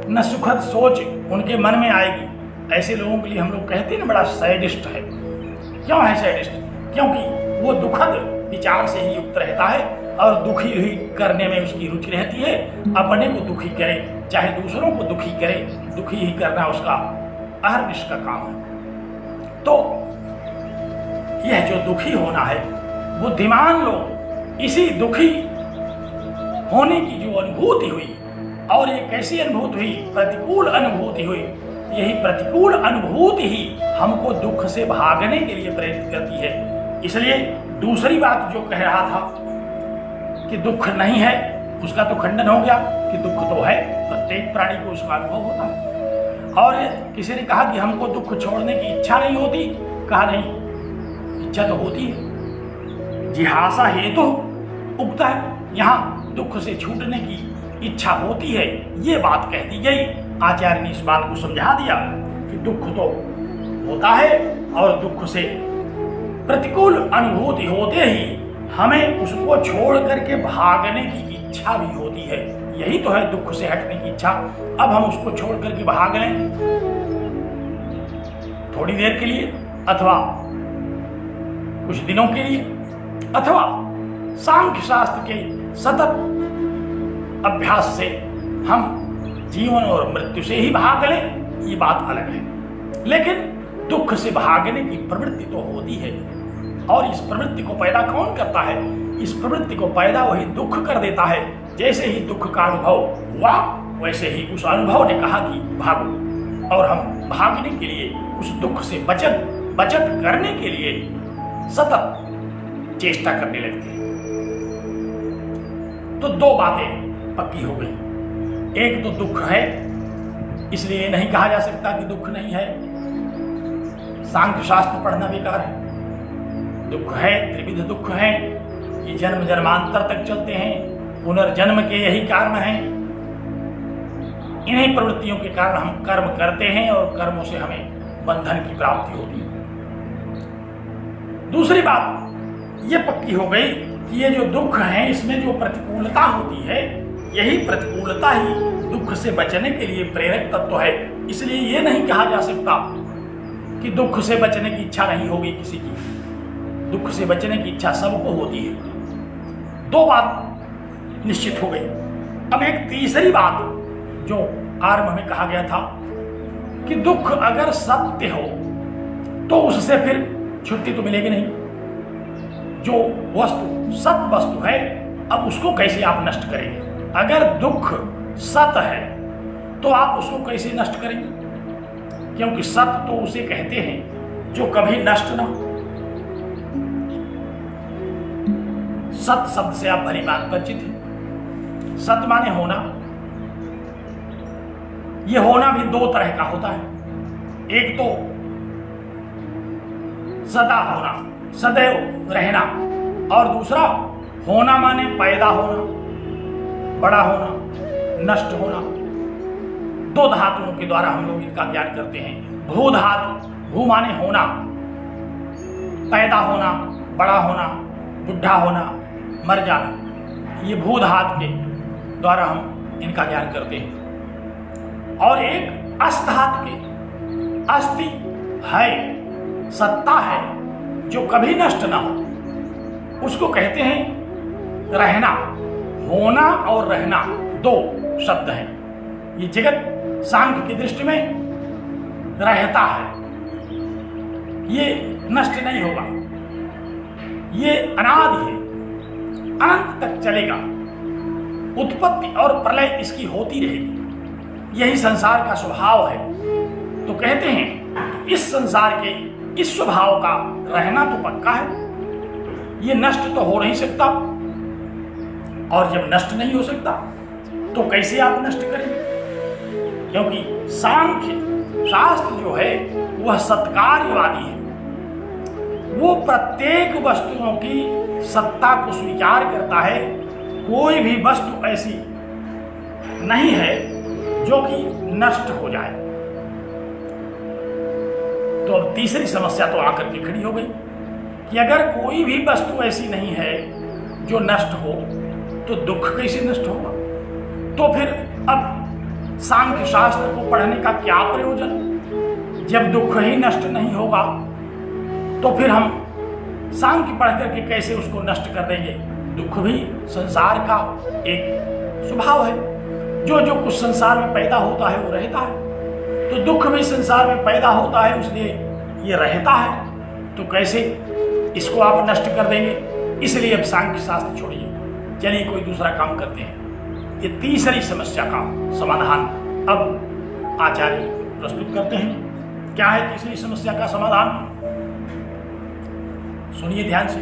न सुखद सोच उनके मन में आएगी। ऐसे लोगों के लिए हम लोग कहते हैं ना, बड़ा सैडिस्ट है। क्यों है सैडिस्ट? क्योंकि वो दुखद विचार से ही युक्त रहता है और दुखी ही करने में उसकी रुचि रहती है। अपने को दुखी करे, चाहे दूसरों को दुखी करे, दुखी ही करना उसका अहर्निश का काम है। तो यह जो दुखी होना है, बुद्धिमान लोग इसी दुखी होने की जो अनुभूति हुई, और ये कैसी अनुभूति हुई? प्रतिकूल अनुभूति हुई। यही प्रतिकूल अनुभूति ही हमको दुख से भागने के लिए प्रेरित करती है। इसलिए दूसरी बात जो कह रहा था कि दुख नहीं है, उसका तो खंडन हो गया कि दुख तो है, प्रत्येक प्राणी को उसका अनुभव होता है। और किसी ने कहा कि हमको दुख छोड़ने की इच्छा नहीं होती। कहा नहीं, इच्छा तो होती है, जिहासा हेतु उगता है। यहाँ दुख से छूटने की इच्छा होती है, ये बात कह दी गई। आचार्य ने इस बात को समझा दिया कि दुख तो होता है, और दुख से प्रतिकूल अनुभूति होते ही हमें उसको छोड़ करके भागने की इच्छा भी होती है। यही तो है दुख से हटने की इच्छा। अब हम उसको छोड़ करके भाग लें थोड़ी देर के लिए, अथवा कुछ दिनों के लिए, अथवा सांख्य शास्त्र के सतत अभ्यास से हम जीवन और मृत्यु से ही भाग लें, ये बात अलग है। लेकिन दुख से भागने की प्रवृत्ति तो होती है, और इस प्रवृत्ति को पैदा कौन करता है? इस प्रवृत्ति को पैदा वही दुख कर देता है। जैसे ही दुख का अनुभव हुआ, वैसे ही उस अनुभव ने कहा कि भागो, और हम भागने के लिए, उस दुख से बचत करने के लिए सतत चेष्टा करने लगते हैं। तो दो बातें पक्की हो गई। एक तो दुख है, इसलिए नहीं कहा जा सकता कि दुख नहीं है। सांख्य शास्त्र पढ़ना बेकार है। दुख है, त्रिविध दुख है, ये जन्म जन्मांतर तक चलते हैं, पुनर्जन्म के यही कारण हैं। इन्हीं प्रवृत्तियों के कारण हम कर्म करते हैं और कर्मों से हमें बंधन की प्राप्ति होती है। दूसरी बात ये पक्की हो गई कि ये जो दुख है इसमें जो प्रतिकूलता होती है, यही प्रतिकूलता ही दुख से बचने के लिए प्रेरक तत्व है। इसलिए ये नहीं कहा जा सकता कि दुख से बचने की इच्छा नहीं होगी किसी की। दुख से बचने की इच्छा सबको होती है। दो बात निश्चित हो गई। अब एक तीसरी बात जो आरंभ में कहा गया था कि दुख अगर सत्य हो तो उससे फिर छुट्टी तो मिलेगी नहीं। जो वस्तु सत वस्तु है, अब उसको कैसे आप नष्ट करेंगे? अगर दुख सत है तो आप उसको कैसे नष्ट करेंगे? क्योंकि सत तो उसे कहते हैं जो कभी नष्ट ना हो। सत शब्द से आप भली बात परिचित हैं। सत माने होना। यह होना भी दो तरह का होता है। एक तो सदा होना, सदैव रहना, और दूसरा होना माने पैदा होना, बड़ा होना, नष्ट होना। दो धातुओं के द्वारा हम लोग इनका ज्ञान करते हैं। भू धातु, भू माने होना, पैदा होना, बड़ा होना, बुढ़ा होना, मर जाना। ये भू धातु के द्वारा हम इनका ज्ञान करते हैं। और एक अस्त धातु के, अस्ति है, सत्ता है, जो कभी नष्ट ना हो, उसको कहते हैं रहना। होना और रहना दो शब्द हैं। ये जगत सांख्य की दृष्टि में रहता है, ये नष्ट नहीं होगा, ये अनादि है, अनंत तक चलेगा। उत्पत्ति और प्रलय इसकी होती रहेगी। यही संसार का स्वभाव है। तो कहते हैं इस संसार के इस स्वभाव का रहना तो पक्का है, ये नष्ट तो हो नहीं सकता। और जब नष्ट नहीं हो सकता तो कैसे आप नष्ट करेंगे? क्योंकि सांख्य शास्त्र जो है वह सत्कार्यवादी है। वो प्रत्येक वस्तुओं की सत्ता को स्वीकार करता है। कोई भी वस्तु ऐसी नहीं है जो कि नष्ट हो जाए। तो अब तीसरी समस्या तो आकर के खड़ी हो गई कि अगर कोई भी वस्तु ऐसी नहीं है जो नष्ट हो तो दुख कैसे नष्ट होगा? तो फिर अब सांख्य शास्त्र को पढ़ने का क्या प्रयोजन? जब दुख ही नष्ट नहीं होगा तो फिर हम सांख्य पढ़ करके कैसे उसको नष्ट कर देंगे? दुख भी संसार का एक स्वभाव है। जो जो कुछ संसार में पैदा होता है वो रहता है। तो दुख भी संसार में पैदा होता है, इसलिए ये रहता है। तो कैसे इसको आप नष्ट कर देंगे? इसलिए अब सांख्य शास्त्र छोड़िए, चलिए कोई दूसरा काम करते हैं। ये तीसरी समस्या का समाधान अब आचार्य प्रस्तुत करते हैं। क्या है तीसरी समस्या का समाधान? सुनिए ध्यान से,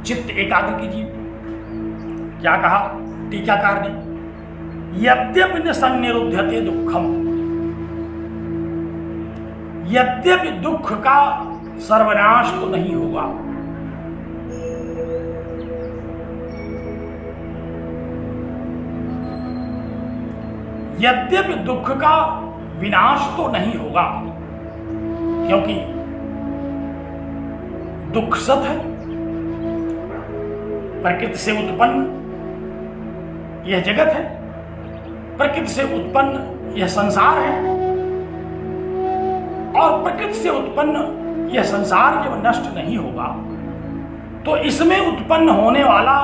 चित्त एकाग्र कीजिए। क्या कहा टीकाकार ने? यद्यपि न सन्निरुध्यते दुखम, यद्यपि दुख का सर्वनाश तो नहीं होगा, यद्यपि दुख का विनाश तो नहीं होगा, क्योंकि दुख सत है, प्रकृति से उत्पन्न यह जगत है, प्रकृति से उत्पन्न यह संसार है, और प्रकृति से उत्पन्न यह संसार जब नष्ट नहीं होगा तो इसमें उत्पन्न होने वाला,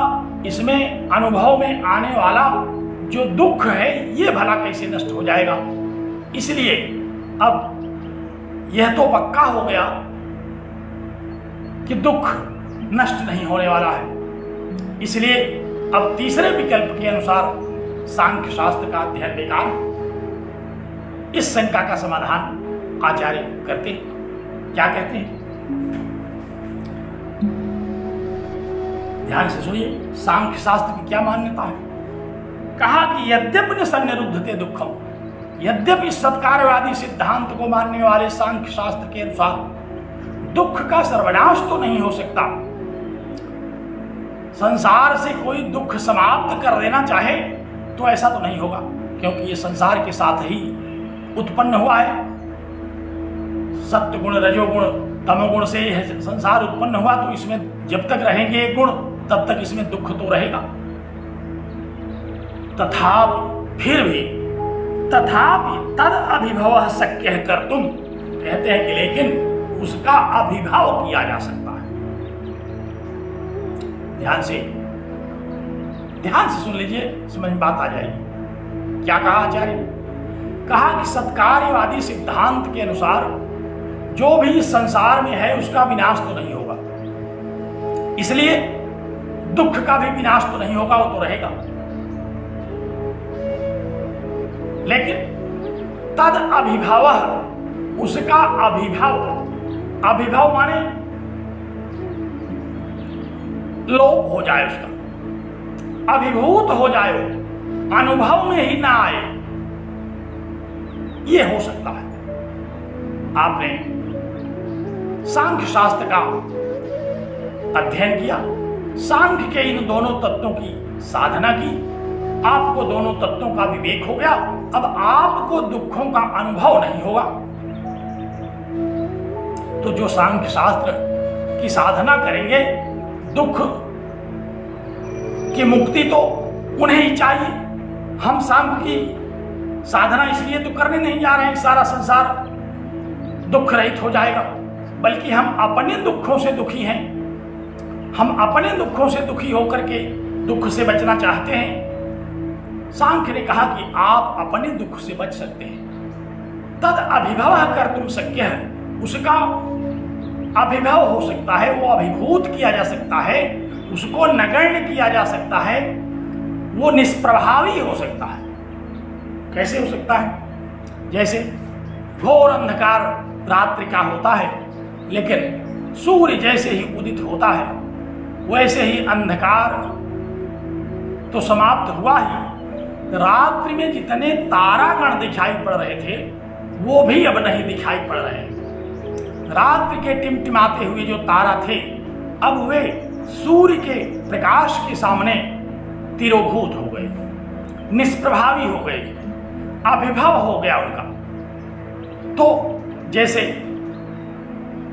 इसमें अनुभव में आने वाला जो दुख है ये भला कैसे नष्ट हो जाएगा? इसलिए अब यह तो पक्का हो गया कि दुख नष्ट नहीं होने वाला है। इसलिए अब तीसरे विकल्प के अनुसार सांख्य शास्त्र का अध्ययन बेकार है। इस शंका का समाधान आचार्य करते हैं। क्या कहते हैं? ध्यान से सुनिए, सांख्य शास्त्र की क्या मान्यता है। कहा कि यद्यपि न सन्निरुद्धते दुखम, यद्यपि सत्कार्यवादी सिद्धांत को मानने वाले सांख्य शास्त्र के अनुसार दुख का सर्वनाश तो नहीं हो सकता, संसार से कोई दुख समाप्त कर देना चाहे तो ऐसा तो नहीं होगा, क्योंकि ये संसार के साथ ही उत्पन्न हुआ है। सत्य गुण, रजोगुण, तमोगुण से यह संसार उत्पन्न हुआ, तो इसमें जब तक रहेंगे एक गुण तब तक इसमें दुख तो रहेगा। तथापि तद अभिभव शक्य कर तुम, कहते हैं कि लेकिन उसका अभिभाव किया जा सकता है। ध्यान से सुन लीजिए, समझ में बात आ जाएगी। क्या कहा आचार्य ने? कहा कि सत्कार्यवादी सिद्धांत के अनुसार जो भी संसार में है उसका विनाश तो नहीं होगा, इसलिए दुख का भी विनाश तो नहीं होगा, वो तो रहेगा। लेकिन तद अभिभाव, उसका अभिभाव माने लोप हो जाए, उसका अभिभूत हो जाए, अनुभव में ही ना आए, ये हो सकता है। आपने सांख्य शास्त्र का अध्ययन किया, सांख्य के इन दोनों तत्वों की साधना की, आपको दोनों तत्वों का विवेक हो गया। अब आपको दुखों का अनुभव नहीं होगा। तो जो सांख्य शास्त्र की साधना करेंगे, दुख की मुक्ति तो उन्हें ही चाहिए। हम सांख्य की साधना इसलिए तो करने नहीं जा रहे हैं सारा संसार दुख रहित हो जाएगा, बल्कि हम अपने दुखों से दुखी हैं। हम अपने दुखों से दुखी होकर के दुख से बचना चाहते हैं। सांख्य ने कहा कि आप अपने दुख से बच सकते हैं। तद अभिभव कर तुम शक्य है, उसका अभिभव हो सकता है, वो अभिभूत किया जा सकता है, उसको नगण्य किया जा सकता है, वो निष्प्रभावी हो सकता है। कैसे हो सकता है? जैसे घोर अंधकार रात्रि का होता है, लेकिन सूर्य जैसे ही उदित होता है वैसे ही अंधकार तो समाप्त हुआ ही। रात्रि में जितने तारागण दिखाई पड़ रहे थे वो भी अब नहीं दिखाई पड़ रहे हैं। रात्रि के टिमटिमाते हुए जो तारा थे अब वे सूर्य के प्रकाश के सामने तिरोभूत हो गए, निष्प्रभावी हो गए, अभिभव हो गया उनका। तो जैसे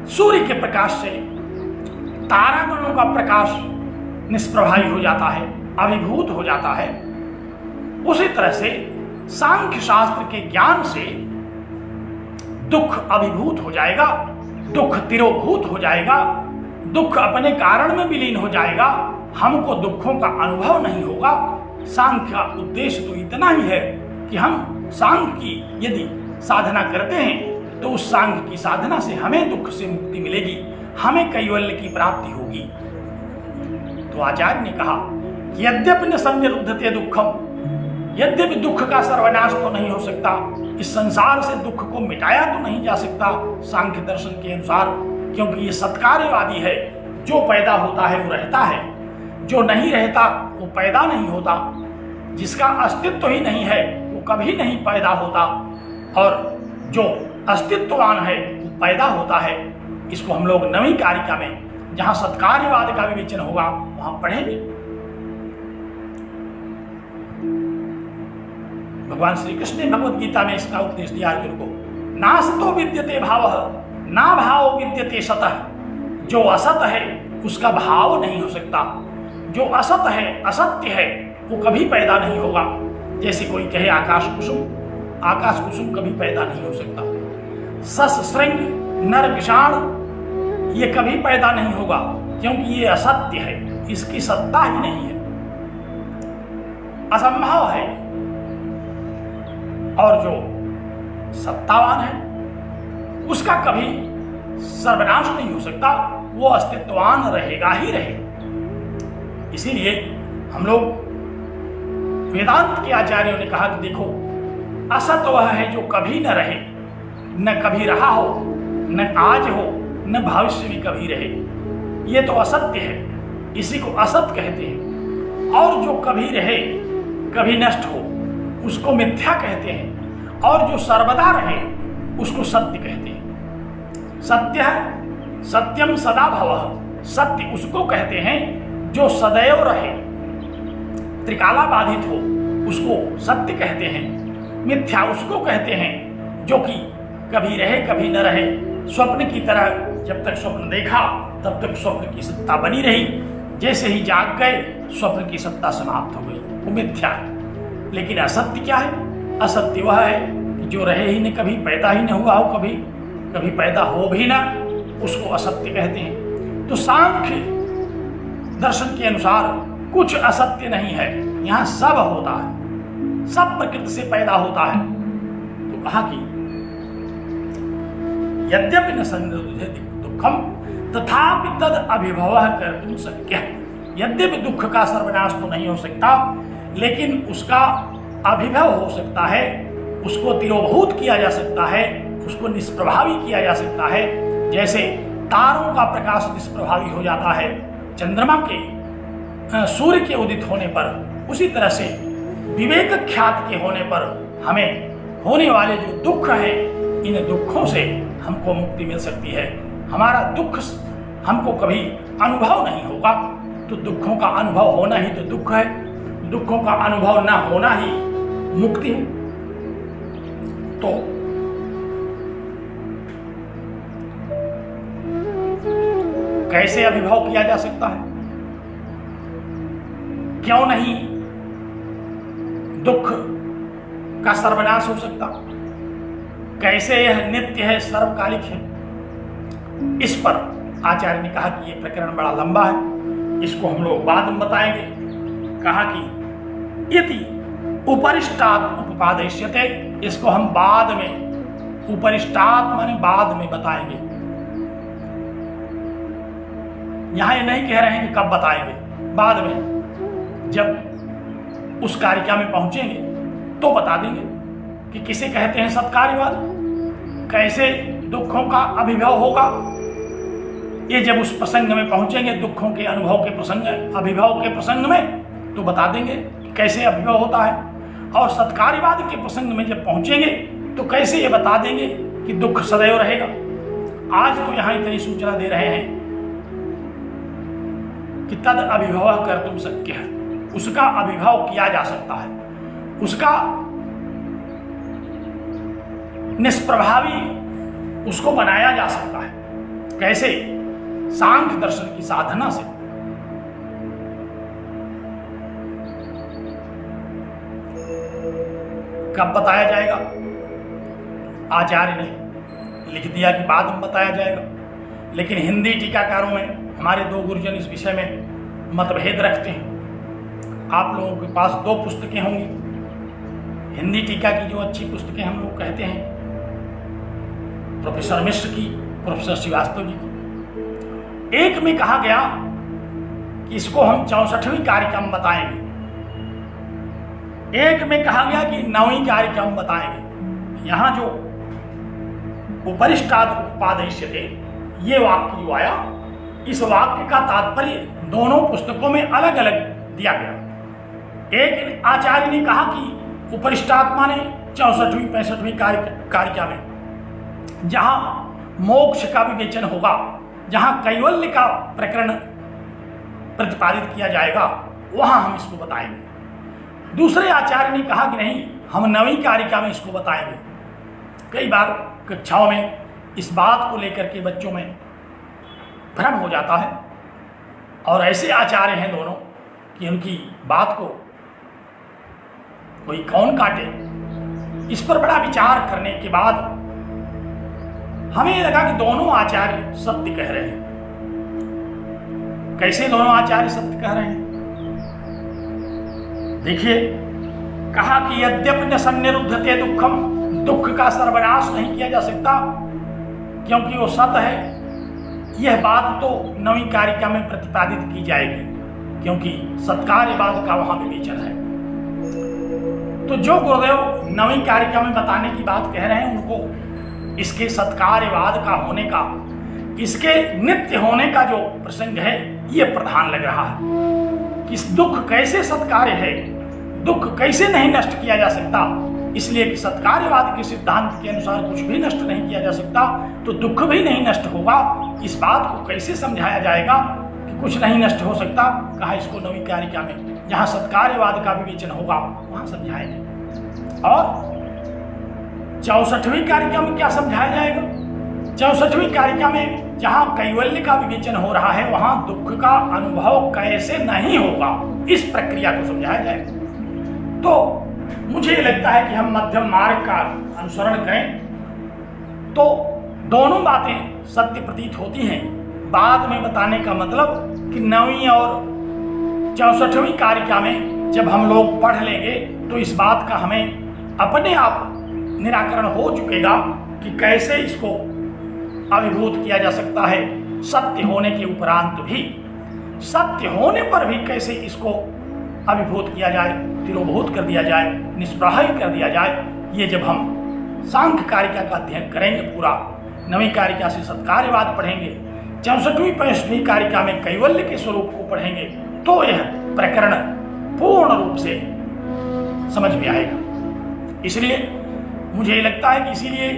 सूर्य के प्रकाश से तारागणों का प्रकाश निष्प्रभावी हो जाता है, अभिभूत हो जाता है, उसी तरह से सांख्य शास्त्र के ज्ञान से दुख अभिभूत हो जाएगा, दुख तिरोभूत हो जाएगा, दुख अपने कारण में विलीन हो जाएगा, हमको दुखों का अनुभव नहीं होगा। सांख्य का उद्देश्य तो इतना ही है कि हम सांख्य की यदि साधना करते हैं तो उस सांख्य की साधना से हमें दुख से मुक्ति मिलेगी, हमें कैवल्य की प्राप्ति होगी। तो आचार्य ने कहा यद्यपि न संनिरुद्धते दुखम, यद्यपि दुख का सर्वनाश तो नहीं हो सकता, इस संसार से दुख को मिटाया तो नहीं जा सकता सांख्य दर्शन के अनुसार, क्योंकि ये सत्कार्यवादी है। जो पैदा होता है वो रहता है, जो नहीं रहता वो पैदा नहीं होता, जिसका अस्तित्व ही नहीं है वो कभी नहीं पैदा होता, और जो अस्तित्ववान है वो पैदा होता है। इसको हम लोग नवीं कारिका में जहाँ सत्कार्यवाद का विवेचन होगा वहाँ पढ़ेंगे। भगवान श्री कृष्ण ने भगवद गीता में इसका उपदेश दिया अर्जुन को, नासतो विद्यते भावः ना भाव विद्यते सतः। जो असत है उसका भाव नहीं हो सकता, जो असत है, असत्य है, वो कभी पैदा नहीं होगा। जैसे कोई कहे आकाश कुसुम, आकाश कुसुम कभी पैदा नहीं हो सकता। सस श्रृंग नर विषाण ये कभी पैदा नहीं होगा, क्योंकि ये असत्य है, इसकी सत्ता ही नहीं है, असंभव है। और जो सत्तावान है उसका कभी सर्वनाश नहीं हो सकता, वो अस्तित्ववान रहेगा ही रहेगा। इसीलिए हम लोग वेदांत के आचार्यों ने कहा कि देखो, असत वह है जो कभी न रहे, न कभी रहा हो, न आज हो, न भविष्य में कभी रहे। ये तो असत्य है, इसी को असत कहते हैं। और जो कभी रहे, कभी नष्ट हो, उसको मिथ्या कहते हैं। और जो सर्वदा रहे उसको सत्य कहते हैं। सत्य सत्यम सदा भवः, सत्य उसको कहते हैं जो सदैव रहे, त्रिकाला बाधित हो उसको सत्य कहते हैं। मिथ्या उसको कहते हैं जो कि कभी रहे कभी न रहे, स्वप्न की तरह जब तक स्वप्न देखा तब तक स्वप्न की सत्ता बनी रही, जैसे ही जाग गए स्वप्न की सत्ता समाप्त हो गई, वो मिथ्या है। लेकिन असत्य क्या है? असत्य वह है कि जो रहे ही न, कभी पैदा ही न हुआ हो, कभी कभी पैदा हो भी ना, उसको असत्य कहते हैं। तो सांख्य दर्शन के अनुसार कुछ असत्य नहीं है, यहाँ सब होता है, सब प्रकृति से पैदा होता है। तो कहा कि यद्यपि न संनिरुद्धते दुखम तथापि तद अभिभवः कर्तुं शक्यः। यद्यपि दुख का सर्वनाश तो नहीं हो सकता, लेकिन उसका अभिभव हो सकता है, उसको तिरोभूत किया जा सकता है, उसको निष्प्रभावी किया जा सकता है। जैसे तारों का प्रकाश निष्प्रभावी हो जाता है चंद्रमा के सूर्य के उदित होने पर, उसी तरह से विवेक ख्यात के होने पर हमें होने वाले जो दुख हैं, इन दुखों से हमको मुक्ति मिल सकती है। हमारा दुख हमको कभी अनुभव नहीं होगा, तो दुखों का अनुभव होना ही तो दुख है, दुखों का अनुभव ना होना ही मुक्ति है। तो कैसे अभिभव किया जा सकता है? क्यों नहीं दुख का सर्वनाश हो सकता? कैसे यह नित्य है, सर्वकालिक है? इस पर आचार्य ने कहा कि यह प्रकरण बड़ा लंबा है, इसको हम लोग बाद में बताएंगे। कहा कि यदि उपरिष्टात् उपपादयिष्यते, इसको हम बाद में, उपरिष्टात् माने बाद में बताएंगे। यहां ये नहीं कह रहे हैं कि कब बताएंगे, बाद में जब उस कारिका में पहुंचेंगे तो बता देंगे कि किसे कहते हैं सत्कार्यवाद, कैसे दुखों का अभिभव होगा। ये जब उस प्रसंग में पहुंचेंगे, दुखों के अनुभव के प्रसंग, अभिभव के प्रसंग में, तो बता देंगे कि कैसे अभिभव होता है। और सत्कार्यवाद के प्रसंग में जब पहुंचेंगे तो कैसे ये बता देंगे कि दुख सदैव रहेगा। आज तो यहां इतनी सूचना दे रहे हैं कि तद अभिभव कर्तुं शक्यः, उसका अभिभव किया जा सकता है, उसका निष्प्रभावी उसको बनाया जा सकता है। कैसे? सांख्य दर्शन की साधना से। कब बताया जाएगा? आचार्य ने लिख दिया कि बाद में बताया जाएगा, लेकिन हिंदी टीकाकारों में हमारे दो गुरुजन इस विषय में मतभेद रखते हैं। आप लोगों के पास दो पुस्तकें होंगी हिंदी टीका की, जो अच्छी पुस्तकें हम लोग कहते हैं, प्रोफेसर मिश्र की, प्रोफेसर श्रीवास्तव जी की। एक में कहा गया कि इसको हम 64वीं कारिका में बताएंगे, एक में कहा गया कि 9वीं कारिका में बताएंगे। यहां जो उपरिष्टात् उपपादयिष्यते ये वाक्य जो आया, इस वाक्य का तात्पर्य दोनों पुस्तकों में अलग अलग दिया गया। एक आचार्य ने कहा कि उपरिष्टात् माने 64वीं 65वीं कारिका में, जहां मोक्ष का विवेचन होगा, जहां कैवल्य का प्रकरण प्रतिपादित किया जाएगा, वहां हम इसको बताएंगे। दूसरे आचार्य ने कहा कि नहीं, हम 9वीं कारिका में इसको बताएंगे। कई बार कक्षाओं में इस बात को लेकर के बच्चों में भ्रम हो जाता है, और ऐसे आचार्य हैं दोनों कि उनकी बात को कोई कौन काटे। इस पर बड़ा विचार करने के बाद हमें लगा कि दोनों आचार्य सत्य कह रहे हैं। कैसे दोनों आचार्य सत्य कह रहे हैं? देखिए, कहा कि यद्यपि न संनिरुद्धते दुखम, दुख का सर्वनाश नहीं किया जा सकता क्योंकि वो सत है। यह बात तो 9वीं कारिका में प्रतिपादित की जाएगी, क्योंकि सत्कार्यवाद का वहां विवेचन है। तो जो गुरुदेव 9वीं कारिका में बताने की बात कह रहे हैं, उनको इसके सत्कार्यवाद का होने का, इसके नित्य होने का जो प्रसंग है, यह प्रधान लग रहा है कि दुख कैसे सत्कार्य है, दुख कैसे नहीं नष्ट किया जा सकता, इसलिए कि सत्कार्यवाद के सिद्धांत के अनुसार कुछ भी नष्ट नहीं किया जा सकता, तो दुख भी नहीं नष्ट होगा। इस बात को कैसे समझाया जाएगा कि कुछ नहीं नष्ट हो सकता? कहा इसको नवीं कारिका में जहां सत्कार्यवाद का विवेचन होगा वहां समझाएंगे। और 64वीं कारिका में क्या समझाया जाएगा? 64वीं कारिका में जहां कैवल्य का विवेचन हो रहा है वहां दुख का अनुभव कैसे नहीं होगा, इस प्रक्रिया को समझाया जाएगा। तो मुझे लगता है कि हम मध्यम मार्ग का अनुसरण करें तो दोनों बातें सत्य प्रतीत होती हैं। बाद में बताने का मतलब कि 9वीं और 64वीं कारिका में जब हम लोग पढ़ लेंगे तो इस बात का हमें अपने आप निराकरण हो चुकेगा कि कैसे इसको अभिभूत किया जा सकता है। सत्य होने के उपरांत भी, सत्य होने पर भी कैसे इसको अभिभूत किया जाए, तिरोभूत कर दिया जाए, निष्प्रभावी कर दिया जाए। ये जब हम सांख्य कारिका का अध्ययन करेंगे, पूरा 9वीं कारिका से सत्कार्यवाद पढ़ेंगे, 64वीं 65वीं कारिका में कैवल्य के स्वरूप को पढ़ेंगे, तो यह प्रकरण पूर्ण रूप से समझ में आएगा। इसलिए मुझे लगता है कि इसीलिए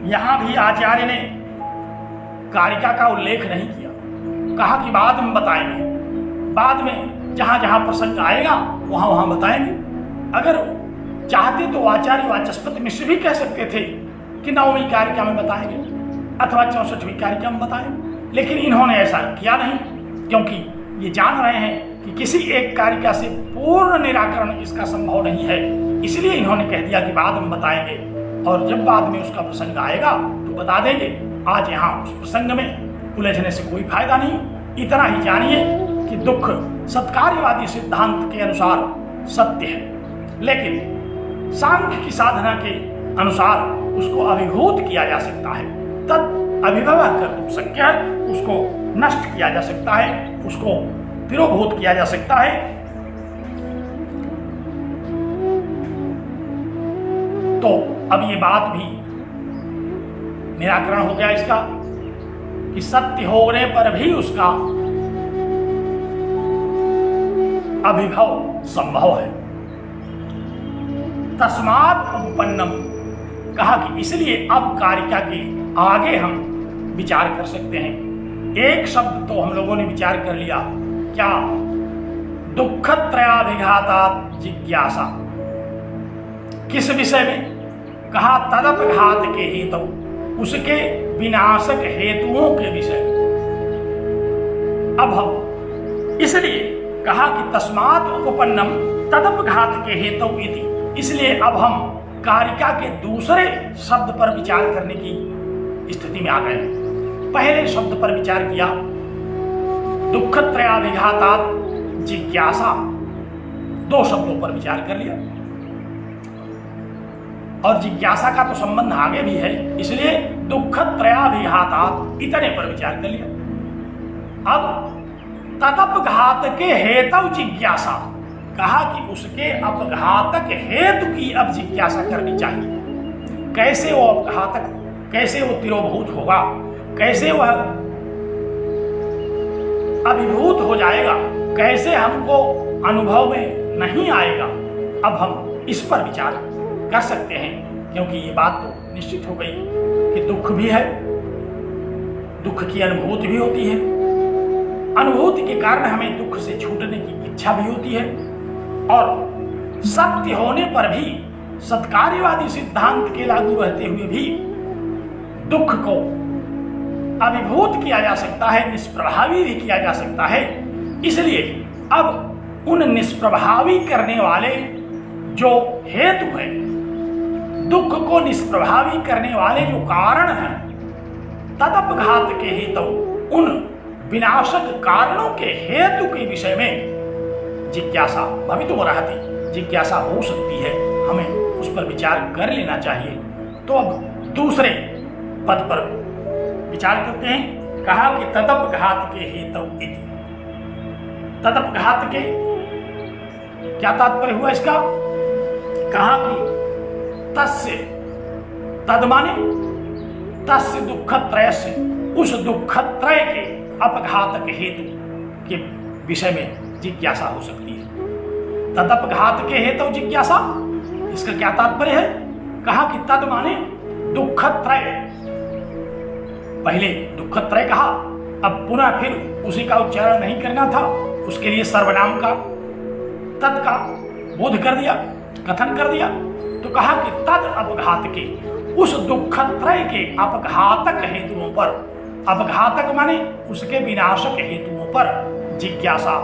यहां भी आचार्य ने कारिका का उल्लेख नहीं किया, कहा कि बाद में बताएंगे, बाद में जहां जहां प्रसंग आएगा वहां वहां बताएंगे। अगर चाहते तो आचार्य वाचस्पति मिश्र भी कह सकते थे कि 9वीं कारिका में बताएंगे अथवा 64वीं कारिका में बताएंगे, लेकिन इन्होंने ऐसा किया नहीं, क्योंकि ये जान रहे हैं कि किसी एक कारिका से पूर्ण निराकरण इसका संभव नहीं है। इसलिए इन्होंने कह दिया कि बाद में बताएंगे, और जब बाद में उसका प्रसंग आएगा तो बता देंगे। आज यहाँ उस प्रसंग में उलझने से कोई फायदा नहीं। इतना ही जानिए कि दुख सत्कार्यवादी सिद्धांत के अनुसार सत्य है, लेकिन सांख्य की साधना के अनुसार उसको अभिभूत किया जा सकता है। तत् अभिभव कर दुख संख्या, उसको नष्ट किया जा सकता है, उसको तिरोभूत किया जा सकता है। तो अब ये बात भी निराकरण हो गया इसका कि सत्य होने पर भी उसका अभिभव संभव है। तस्मात् उपपन्नम, कहा कि इसलिए अब कारिका के आगे हम विचार कर सकते हैं। एक शब्द तो हम लोगों ने विचार कर लिया, क्या? दुःखत्रयाभिघातात् जिज्ञासा। किस विषय में? कहा तदपघात के हेतु, उसके विनाशक हेतुओं के विषय में। अब हम इसलिए कहा कि तस्मात् उपपन्नम तदपघात के हेतु इति, इसलिए अब हम कारिका के दूसरे शब्द पर विचार करने की स्थिति में आ गए हैं। पहले शब्द पर विचार किया, दुःखत्रयाभिघातात् जिज्ञासा, 2 शब्दों पर विचार कर लिया, और जिज्ञासा का तो संबंध आगे भी है, इसलिए दुःखत्रयाभिघातात् इतने पर विचार कर लिया। अब तदपघात के हेतु जिज्ञासा, कहा कि उसके अपघातक हेतु की अब जिज्ञासा करनी चाहिए। कैसे वो अपघातक, कैसे वो तिरोभूत होगा, कैसे वह अभिभूत हो जाएगा, कैसे हमको अनुभव में नहीं आएगा। अब हम इस पर विचार कर सकते हैं, क्योंकि ये बात तो निश्चित हो गई कि दुख भी है, दुख की अनुभूति भी होती है, अनुभूति के कारण हमें दुख से छूटने की इच्छा भी होती है, और सत्य होने पर भी, सत्कार्यवादी सिद्धांत के लागू रहते हुए भी दुख को अभिभूत किया जा सकता है, निष्प्रभावी भी किया जा सकता है। इसलिए अब उन निष्प्रभावी करने वाले जो हेतु है, दुख को निष्प्रभावी करने वाले जो कारण हैं, तदपघात के हेतु, उन विनाशक कारणों के हेतु के विषय में जिज्ञासा भवितुमर्हति, जिज्ञासा हो सकती है, हमें उस पर विचार कर लेना चाहिए। तो अब दूसरे पद पर विचार करते हैं। कहा कि तदपघात के हेतु इति। तदपघात के क्या तात्पर्य हुआ इसका? कहा कि तस्य, तद माने तस्य दुःखत्रयस्य, उस दुःखत्रय के अपघातक हेतु के विषय में जिज्ञासा हो सकती है। तदपघात के हेतु जिज्ञासा, इसका क्या तात्पर्य है? कहा कि तद माने दुखत्रय। पहले दुखत्रय कहा, अब पुनः फिर उसी का उच्चारण नहीं करना था, उसके लिए सर्वनाम का तद का बोध कर दिया, कथन कर दिया। तो कहा कि तद अपघात के, उस दुखत्रय के अपघातक हेतुओं पर, अपघातक माने उसके विनाशक हेतुओं पर जिज्ञासा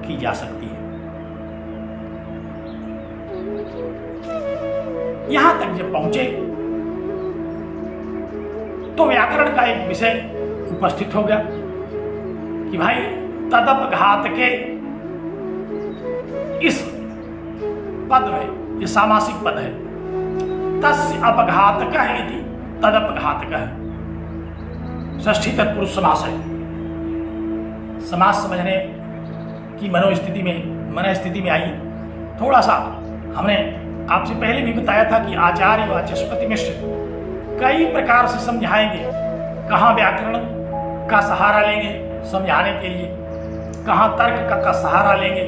की जा सकती है। यहां तक जब पहुंचे तो व्याकरण का एक विषय उपस्थित हो गया कि भाई तदपघात के इस पद में, ये सामासिक पद है, तस्य अपघातकः इति तदपघातकः, षष्ठी तत्पुरुष समास है। समास समझने की मनोस्थिति में आइए। थोड़ा सा हमने आपसे पहले भी बताया था कि आचार्य वाचस्पति मिश्र कई प्रकार से समझाएंगे, कहाँ व्याकरण का सहारा लेंगे समझाने के लिए, कहाँ तर्क का सहारा लेंगे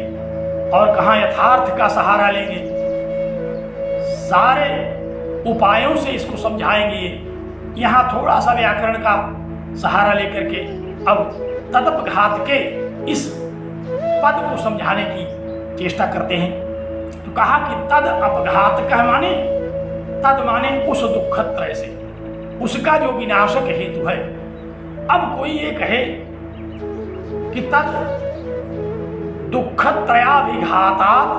और कहाँ यथार्थ का सहारा लेंगे। सारे उपायों से इसको समझाएंगे। यहाँ थोड़ा सा व्याकरण का सहारा लेकर के अब तदपघात के इस पद को समझाने की चेष्टा करते हैं। तो कहा कि तद अपघात कह माने, तद माने उस दुखत्रय से, उसका जो विनाशक हेतु है। अब कोई ये कहे कि तद दुखत्रयाभिघातात,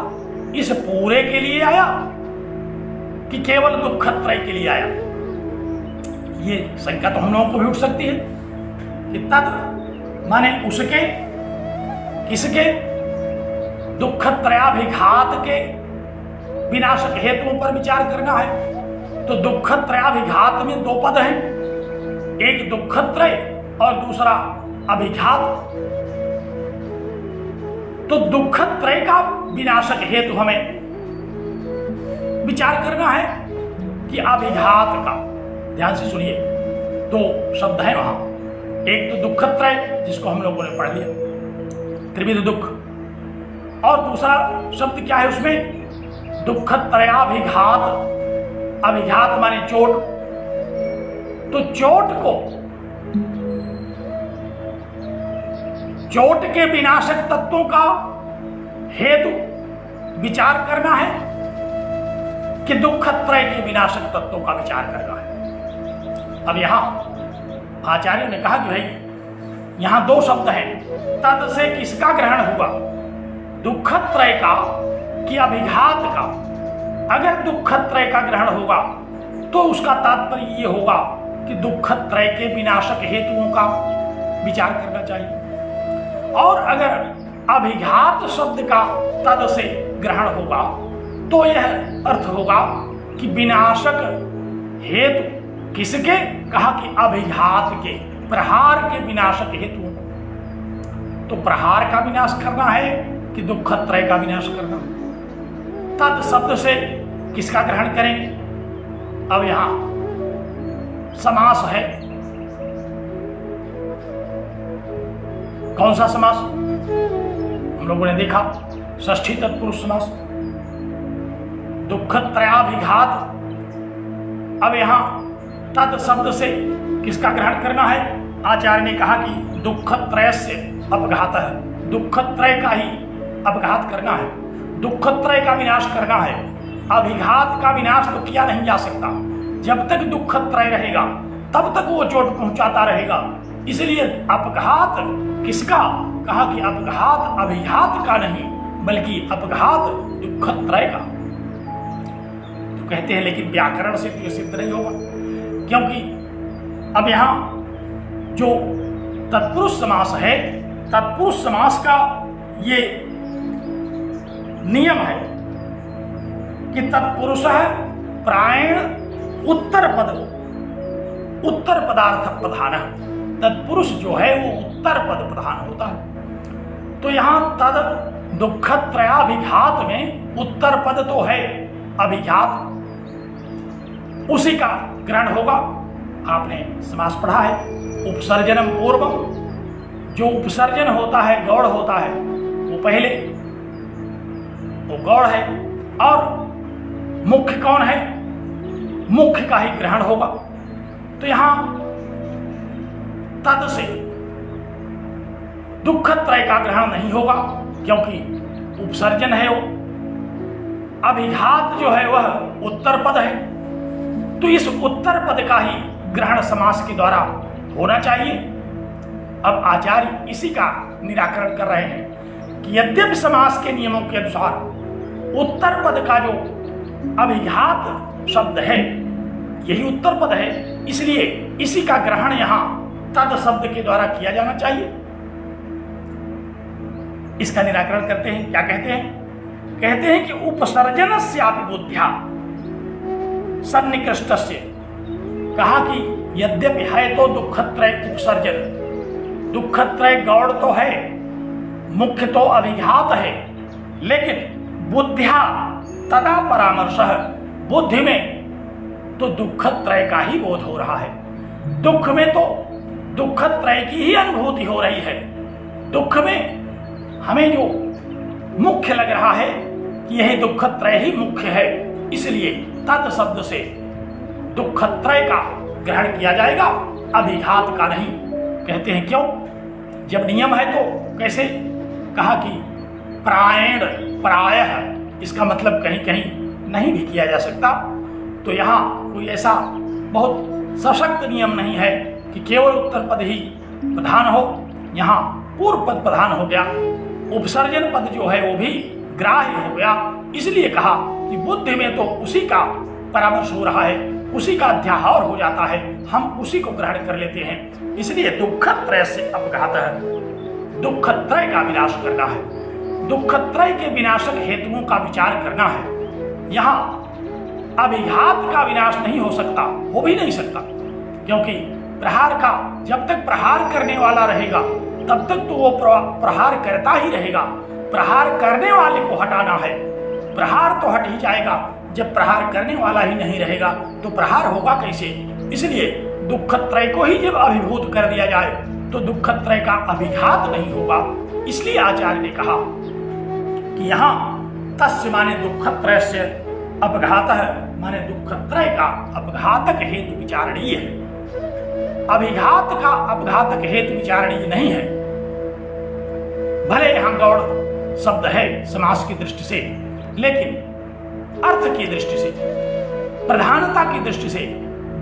इस पूरे के लिए आया कि केवल दुखत्रय के लिए आया, ये शंका तो हम लोगों को भी उठ सकती है कि तद माने उसके, किसके, दुखत्रयाभिघात के विनाशक हेतुओं पर विचार करना है। तो दुखत्रयाभिघात में दो पद हैं, एक दुखत्रय और दूसरा अभिघात। तो दुखत्रय का विनाशक हेतु हमें विचार करना है कि अभिघात का। ध्यान से सुनिए, दो शब्द हैं वहां, एक तो दुखत्रय जिसको हम लोगों ने पढ़ लिया, त्रिविध दुख, और दूसरा शब्द क्या है उसमें, दुखत्रयाभिघात। अभिघात माने चोट। तो चोट को, चोट के विनाशक तत्वों का हेतु विचार करना है कि दुखत्रय के विनाशक तत्वों का विचार करना है। अब यहां आचार्य ने कहा कि भाई यहां दो शब्द हैं, तद से किसका ग्रहण हुआ, दुखत्रय का कि अभिघात का। अगर दुखत्रय का ग्रहण होगा तो उसका तात्पर्य ये होगा कि दुखत्रय के विनाशक हेतुओं का विचार करना चाहिए। और अगर अभिघात शब्द का तद से ग्रहण होगा तो यह अर्थ होगा कि विनाशक हेतु किसके, कहा कि अभिघात के, प्रहार के विनाशक हेतुओं को। तो प्रहार का विनाश करना है कि दुखत्रय का विनाश करना। तद शब्द से किसका ग्रहण करेंगे। अब यहां समास है, कौन सा समास हम लोगों ने देखा, षष्ठी तत्पुरुष समास, दुखत्रयाभिघात। अब यहां तद शब्द से किसका ग्रहण करना है। आचार्य ने कहा कि दुखत्रय से अपघात है, दुखत्रय का ही अपघात करना है, दुखत्रय का विनाश करना है। अभिघात का विनाश तो किया नहीं जा सकता, जब तक दुखत्रय रहेगा तब तक वो चोट पहुंचाता रहेगा। इसलिए अपघात किसका, कहा कि अपघात अभिघात का नहीं बल्कि अपघात दुखत्रय का। तो कहते हैं लेकिन व्याकरण से तो यह सिद्ध नहीं होगा, क्योंकि अब यहां जो तत्पुरुष समास है, तत्पुरुष समास का ये नियम है कि तत्पुरुष प्रायण उत्तर पद, उत्तर पदार्थ प्रधान। तत्पुरुष जो है वो उत्तर पद प्रधान होता है। तो यहां तद दुखत्रयाभिघात में उत्तर पद तो है अभिघात, उसी का ग्रहण होगा। आपने समास पढ़ा है, उपसर्जनम पूर्वम, जो उपसर्जन होता है गौड़ होता है वो पहले, वो गौड़ है। और मुख्य कौन है? मुख्य का ही ग्रहण होगा। तो यहां तद से दुख त्रय का ग्रहण नहीं होगा, क्योंकि उपसर्जन है वो। अभिघात जो है वह उत्तर पद है, तो इस उत्तर पद का ही ग्रहण समास के द्वारा होना चाहिए। अब आचार्य इसी का निराकरण कर रहे हैं कि यद्यपि समास के नियमों के अनुसार उत्तर पद का जो अभिघात शब्द है यही उत्तर पद है, इसलिए इसी का ग्रहण यहां तद शब्द के द्वारा किया जाना चाहिए। इसका निराकरण करते हैं। क्या कहते हैं? कहते हैं कि उपसर्जनस्यापि बुद्ध्या सन्निकृष्टस्य, कहा कि यद्यपि है तो दुःखत्रय उपसर्जन, दुःखत्रय गौड़ तो है, मुख्य तो अभिघात है, लेकिन बुद्ध्या तदा परामर्श, बुद्धि में तो दुःखत्रय का ही बोध हो रहा है। दुख में तो दुःखत्रय की ही अनुभूति हो रही है। दुख में हमें जो मुख्य लग रहा है कि यह दुःखत्रय ही मुख्य है, इसलिए तद शब्द से दुःखत्रय का ग्रहण किया जाएगा, अभिघात का नहीं। कहते हैं क्यों? जब नियम है तो कैसे? कहा कि प्रायण, प्रायः, इसका मतलब कहीं कहीं नहीं भी किया जा सकता। तो यहाँ कोई ऐसा बहुत सशक्त नियम नहीं है कि केवल उत्तर पद ही प्रधान हो। यहाँ पूर्व पद प्रधान हो गया, उपसर्जन पद जो है वो भी ग्राह्य हो गया, इसलिए कहा कि बुद्धि में तो उसी का परामर्श हो रहा है, उसी का अध्याहार हो जाता है, हम उसी को ग्रहण कर लेते हैं। इसलिए दुःखत्रय से अपघात है, दुःखत्रय का विनाश करना है, दुःखत्रय के विनाशक हेतुओं का विचार करना है। यहाँ अभिघात का विनाश नहीं हो सकता, हो भी नहीं सकता, क्योंकि प्रहार का जब तक प्रहार करने वाला रहेगा तब तक तो वो प्रहार करता ही रहेगा। प्रहार करने वाले को हटाना है, प्रहार तो हट ही जाएगा। जब प्रहार करने वाला ही नहीं रहेगा तो प्रहार होगा कैसे? इसलिए दुःखत्रय को ही जब अभिभूत कर दिया जाए तो दुःखत्रय का अभिघात नहीं होगा। इसलिए आचार्य ने कहा कि यहाँ तस्य माने दुःखत्रय से अपघात है, माने दुःखत्रय का अपघातक हेतु विचारणीय है, अभिघात का अपघातक हेतु विचारणीय नहीं है। भले यहां गौड़ शब्द है समास की दृष्टि से, लेकिन अर्थ की दृष्टि से, प्रधानता की दृष्टि से,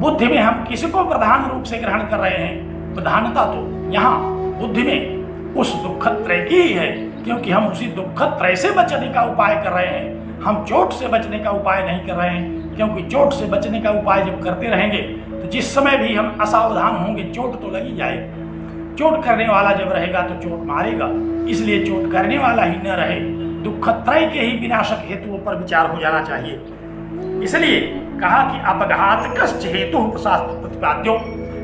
बुद्धि में हम किसी को प्रधान रूप से ग्रहण कर रहे हैं, प्रधानता तो यहाँ बुद्धि में उस दुःखत्रय की ही है, क्योंकि हम उसी दुःखत्रय से बचने का उपाय कर रहे हैं। हम चोट से बचने का उपाय नहीं कर रहे हैं, क्योंकि चोट से बचने का उपाय जब करते रहेंगे तो जिस समय भी हम असावधान होंगे चोट तो लगी जाएगी। चोट करने वाला जब रहेगा तो चोट मारेगा, इसलिए चोट करने वाला ही न रहे, दुःखत्रय के ही विनाशक हेतुओं पर विचार हो जाना चाहिए। इसलिए कहा कि अपघात कश्च हेतु शास्त्र प्रतिपाद्यो,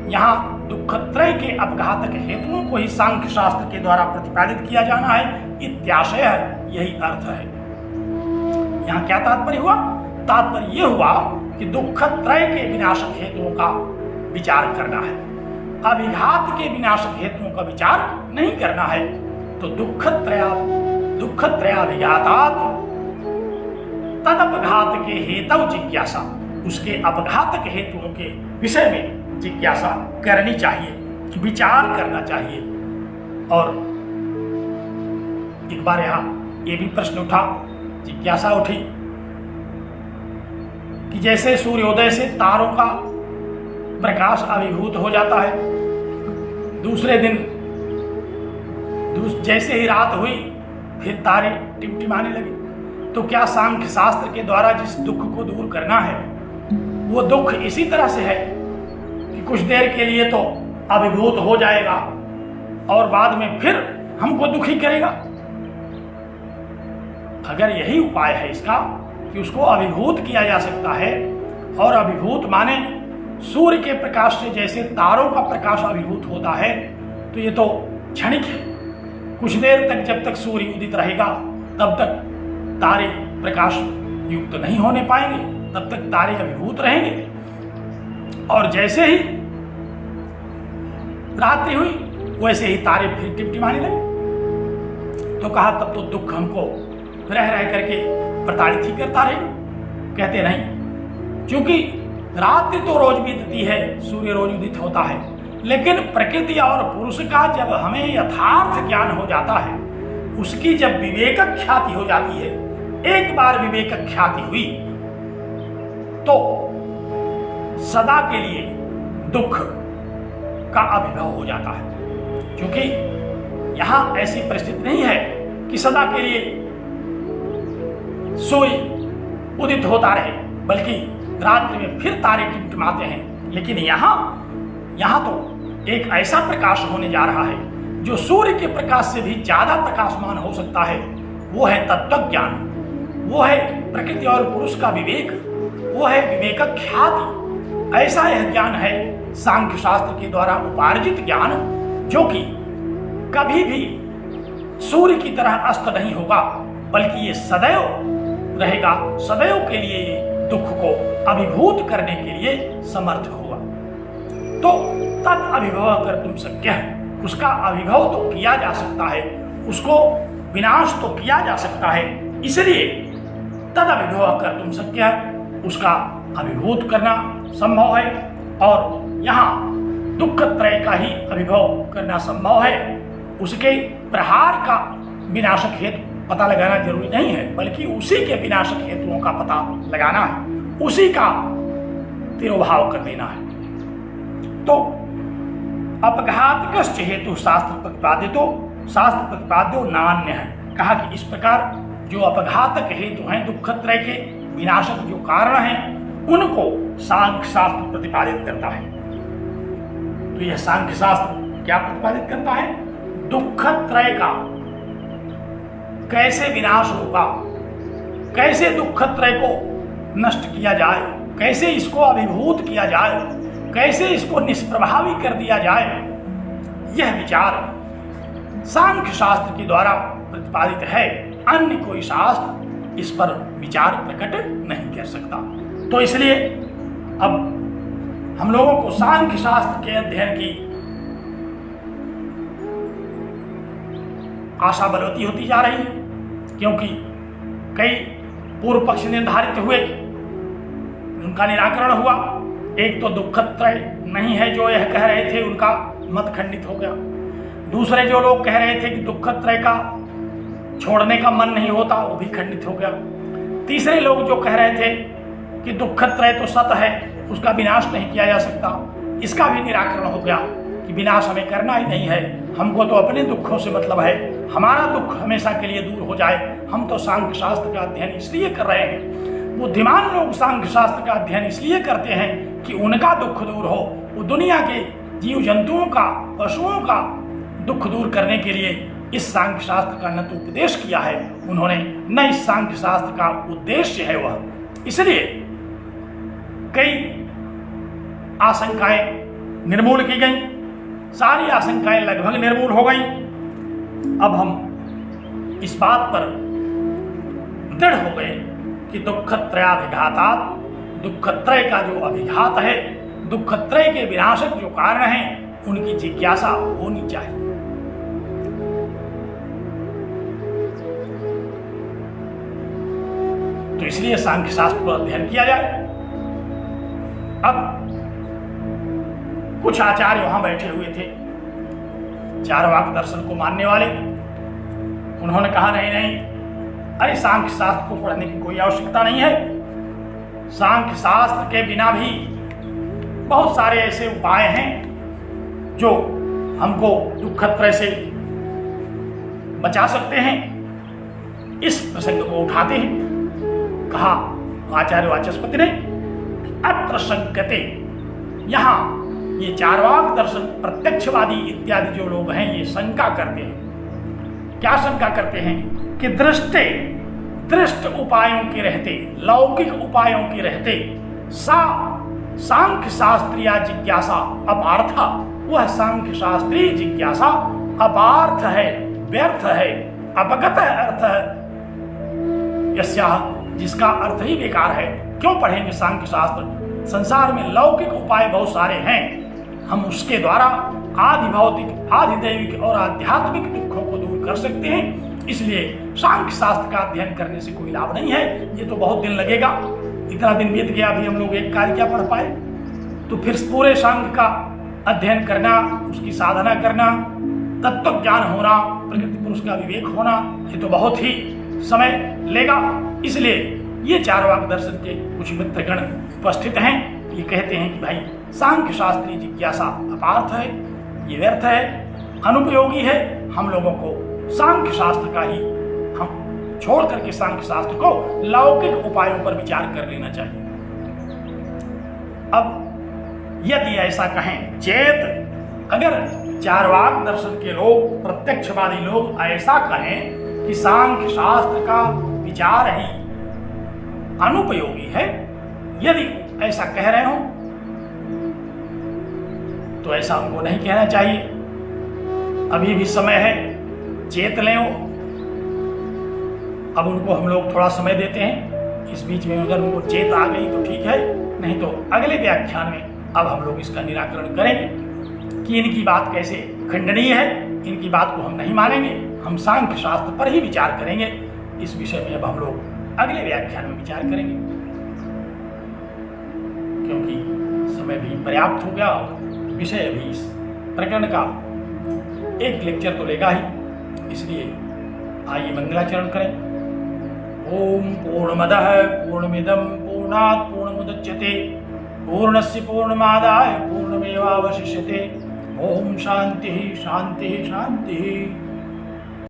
यहाँ दुःखत्रय के अपघातक हेतुओं को ही सांख्य शास्त्र के द्वारा प्रतिपादित किया जाना है, इत्याशय है, यही अर्थ है। यहाँ क्या तात्पर्य हुआ? तात्पर्य यह हुआ कि दुःखत्रय के विनाशक हेतुओं का विचार करना है, अभिघात के विनाशक हेतुओं का विचार नहीं करना है। तो दुःखत्रयाभिघातात् तदपघात के हेतु जिज्ञासा, उसके अपघातक हेतुओं के विषय में जिज्ञासा करनी चाहिए, विचार करना चाहिए। और एक बार यहाँ ये भी प्रश्न उठा, जिज्ञासा उठी कि जैसे सूर्योदय से तारों का प्रकाश अभिभूत हो जाता है, दूसरे दिन जैसे ही रात हुई फिर तारे टिमटिमाने लगे, तो क्या सांख्य शास्त्र के द्वारा जिस दुख को दूर करना है वो दुख इसी तरह से है कि कुछ देर के लिए तो अभिभूत हो जाएगा और बाद में फिर हमको दुखी करेगा? अगर यही उपाय है इसका कि उसको अभिभूत किया जा सकता है, और अभिभूत माने सूर्य के प्रकाश से जैसे तारों का प्रकाश अभिभूत होता है, तो ये तो क्षणिक है। कुछ देर तक जब तक सूर्य उदित रहेगा तब तक तारे प्रकाश युक्त नहीं होने पाएंगे, तब तक तारे अभिभूत रहेंगे, और जैसे ही रात्रि हुई वैसे ही तारे फिर टिमटिमाने लगे। तो कहा तब तो दुख हमको रह रह करके प्रताड़ित ही करता रहेगा। कहते नहीं, क्योंकि रात्रि तो रोज बीतती है, सूर्य रोज उदित होता है, लेकिन प्रकृति और पुरुष का जब हमें यथार्थ ज्ञान हो जाता है, उसकी जब विवेक ख्याति हो जाती है, एक बार विवेक ख्याति हुई तो सदा के लिए दुख का अभिभव हो जाता है। क्योंकि यहां ऐसी परिस्थिति नहीं है कि सदा के लिए सूर्य उदित होता रहे, बल्कि रात्रि में फिर तारे टिमटिमाते हैं। लेकिन यहां तो एक ऐसा प्रकाश होने जा रहा है जो सूर्य के प्रकाश से भी ज्यादा प्रकाशमान हो सकता है। वो है तत्व ज्ञान, वो है प्रकृति और पुरुष का विवेक, वो है विवेक ख्याति। ऐसा यह ज्ञान है सांख्य शास्त्र के द्वारा उपार्जित ज्ञान, जो कि कभी भी सूर्य की तरह अस्त नहीं होगा, बल्कि ये सदैव रहेगा, सदैव के लिए ये दुख को अभिभूत करने के लिए समर्थ होगा। तो तद अभिभव कर तुम शक्य, उसका अभिभव तो किया जा सकता है, उसको विनाश तो किया जा सकता है, इसलिए तद अभिभव कर तुम शक्य, उसका अभिभूत करना संभव है। और यहाँ दुख त्रय का ही अभिभव करना संभव है। उसके प्रहार का विनाशक हेतु पता लगाना जरूरी नहीं है, बल्कि उसी के विनाशक हेतुओं का पता लगाना है, उसी का तिरोभाव कर देना है। तो अपघातकश्च हेतु शास्त्र प्रतिपाद्यो नान्य है। कहा कि इस प्रकार जो अपघातक हेतु हैं, दुख त्रय के विनाशक जो कारण हैं, उनको सांख्य शास्त्र प्रतिपादित करता है। तो यह सांख्य शास्त्र क्या प्रतिपादित करता है? दुख त्रय का कैसे विनाश होगा, कैसे दुख त्रय को नष्ट किया जाए, कैसे इसको अभिभूत किया जाए, कैसे इसको निष्प्रभावी कर दिया जाए, यह विचार सांख्य शास्त्र के द्वारा प्रतिपादित है। अन्य कोई शास्त्र इस पर विचार प्रकट नहीं कर सकता। तो इसलिए अब हम लोगों को सांख्य शास्त्र के अध्ययन की आशा बलवती होती जा रही है, क्योंकि कई पूर्व पक्ष निर्धारित हुए, उनका निराकरण हुआ। एक तो दुख त्रय नहीं है जो यह कह रहे थे, उनका मत खंडित हो गया। दूसरे जो लोग कह रहे थे कि दुख त्रय का छोड़ने का मन नहीं होता, वो भी खंडित हो गया। तीसरे लोग जो कह रहे थे कि दुख त्रय तो सत है, उसका विनाश नहीं किया जा सकता, इसका भी निराकरण हो गया कि विनाश हमें करना ही नहीं है, हमको तो अपने दुखों से मतलब है, हमारा दुख हमेशा के लिए दूर हो जाए। हम तो सांख्य शास्त्र का अध्ययन इसलिए कर रहे हैं, बुद्धिमान लोग सांख्य शास्त्र का अध्ययन इसलिए करते हैं कि उनका दुख दूर हो। वो दुनिया के जीव जंतुओं का, पशुओं का दुख दूर करने के लिए इस सांख्य शास्त्र का न तो उपदेश किया है उन्होंने, न इस सांख्य शास्त्र का उद्देश्य है वह। इसलिए कई आशंकाएं निर्मूल की गई, सारी आशंकाएं लगभग निर्मूल हो गई। अब हम इस बात पर दृढ़ हो गए कि दुख त्रयाभिघातात्, दुख त्रय का जो अभिघात है, दुख त्रय के विनाशक जो कारण हैं, उनकी जिज्ञासा होनी चाहिए। तो इसलिए सांख्य शास्त्र पर अध्ययन किया जाए। अब कुछ आचार्य वहां बैठे हुए थे, चारवाक दर्शन को मानने वाले। उन्होंने कहा नहीं नहीं, अरे सांख्य शास्त्र को पढ़ने की कोई आवश्यकता नहीं है। सांख्य शास्त्र के बिना भी बहुत सारे ऐसे उपाय हैं जो हमको दुख त्रय से बचा सकते हैं। इस प्रसंग को उठाते हैं। कहा आचार्य वाचस्पति ने, अत्र शंकते, यहाँ ये चारवाक दर्शन प्रत्यक्षवादी इत्यादि जो लोग हैं ये शंका करते हैं। क्या शंका करते हैं? कि दृष्ट उपायों के रहते, लौकिक उपायों के रहते, सांख्य शास्त्रीय जिज्ञासा अपार्था, वह सांख्य शास्त्रीय जिज्ञासा अपार्थ है, व्यर्थ है, अपगत अर्थ है, जिसका अर्थ ही बेकार है। क्यों पढ़ेंगे सांख्य शास्त्र? संसार में लौकिक उपाय बहुत सारे हैं, हम उसके द्वारा आदि भौतिक, आदि दैविक और आध्यात्मिक दुखों को दूर कर सकते हैं। इसलिए सांख्य शास्त्र का अध्ययन करने से कोई लाभ नहीं है, ये तो बहुत दिन लगेगा, इतना दिन बीत गया, अभी हम लोग एक कार्य क्या पढ़ पाए। तो फिर पूरे सांख्य का अध्ययन करना, उसकी साधना करना, तत्व ज्ञान होना, प्रकृति पुरुष का विवेक होना, ये तो बहुत ही समय लेगा। इसलिए ये चारवाक दर्शन के कुछ मित्रगण उपस्थित हैं। ये कहते हैं कि भाई सांख्य शास्त्री जिज्ञासा अपार्थ है, ये व्यर्थ है, अनुपयोगी है। हम लोगों को सांख्य शास्त्र का ही हम छोड़ करके सांख्य शास्त्र को लौकिक उपायों पर विचार कर लेना चाहिए। अब यदि ऐसा कहें, चेत अगर चारवाक दर्शन के लोग, प्रत्यक्षवादी लोग ऐसा कहें कि सांख्य शास्त्र का विचार ही अनुपयोगी है, यदि ऐसा कह रहे हो तो ऐसा हमको नहीं कहना चाहिए। अभी भी समय है, चेत लें वो। अब उनको हम लोग थोड़ा समय देते हैं, इस बीच में अगर उनको चेत आ गई तो ठीक है, नहीं तो अगले व्याख्यान में अब हम लोग इसका निराकरण करेंगे कि इनकी बात कैसे खंडनीय है। इनकी बात को हम नहीं मानेंगे, हम सांख्य शास्त्र पर ही विचार करेंगे। इस विषय में अब हम लोग अगले व्याख्यान में विचार करेंगे, क्योंकि समय भी पर्याप्त हो गया और विषय भी इस प्रकरण का एक लेक्चर तो लेगा ही। इसलिए आइए मंगलाचरण करें। ओम पूर्णमदः पूर्णमिदं पूर्णात् पूर्णमुदच्यते पूर्णस्य पूर्णमादाय पूर्णमेवावशिष्यते। ओम शांति शांति शांति।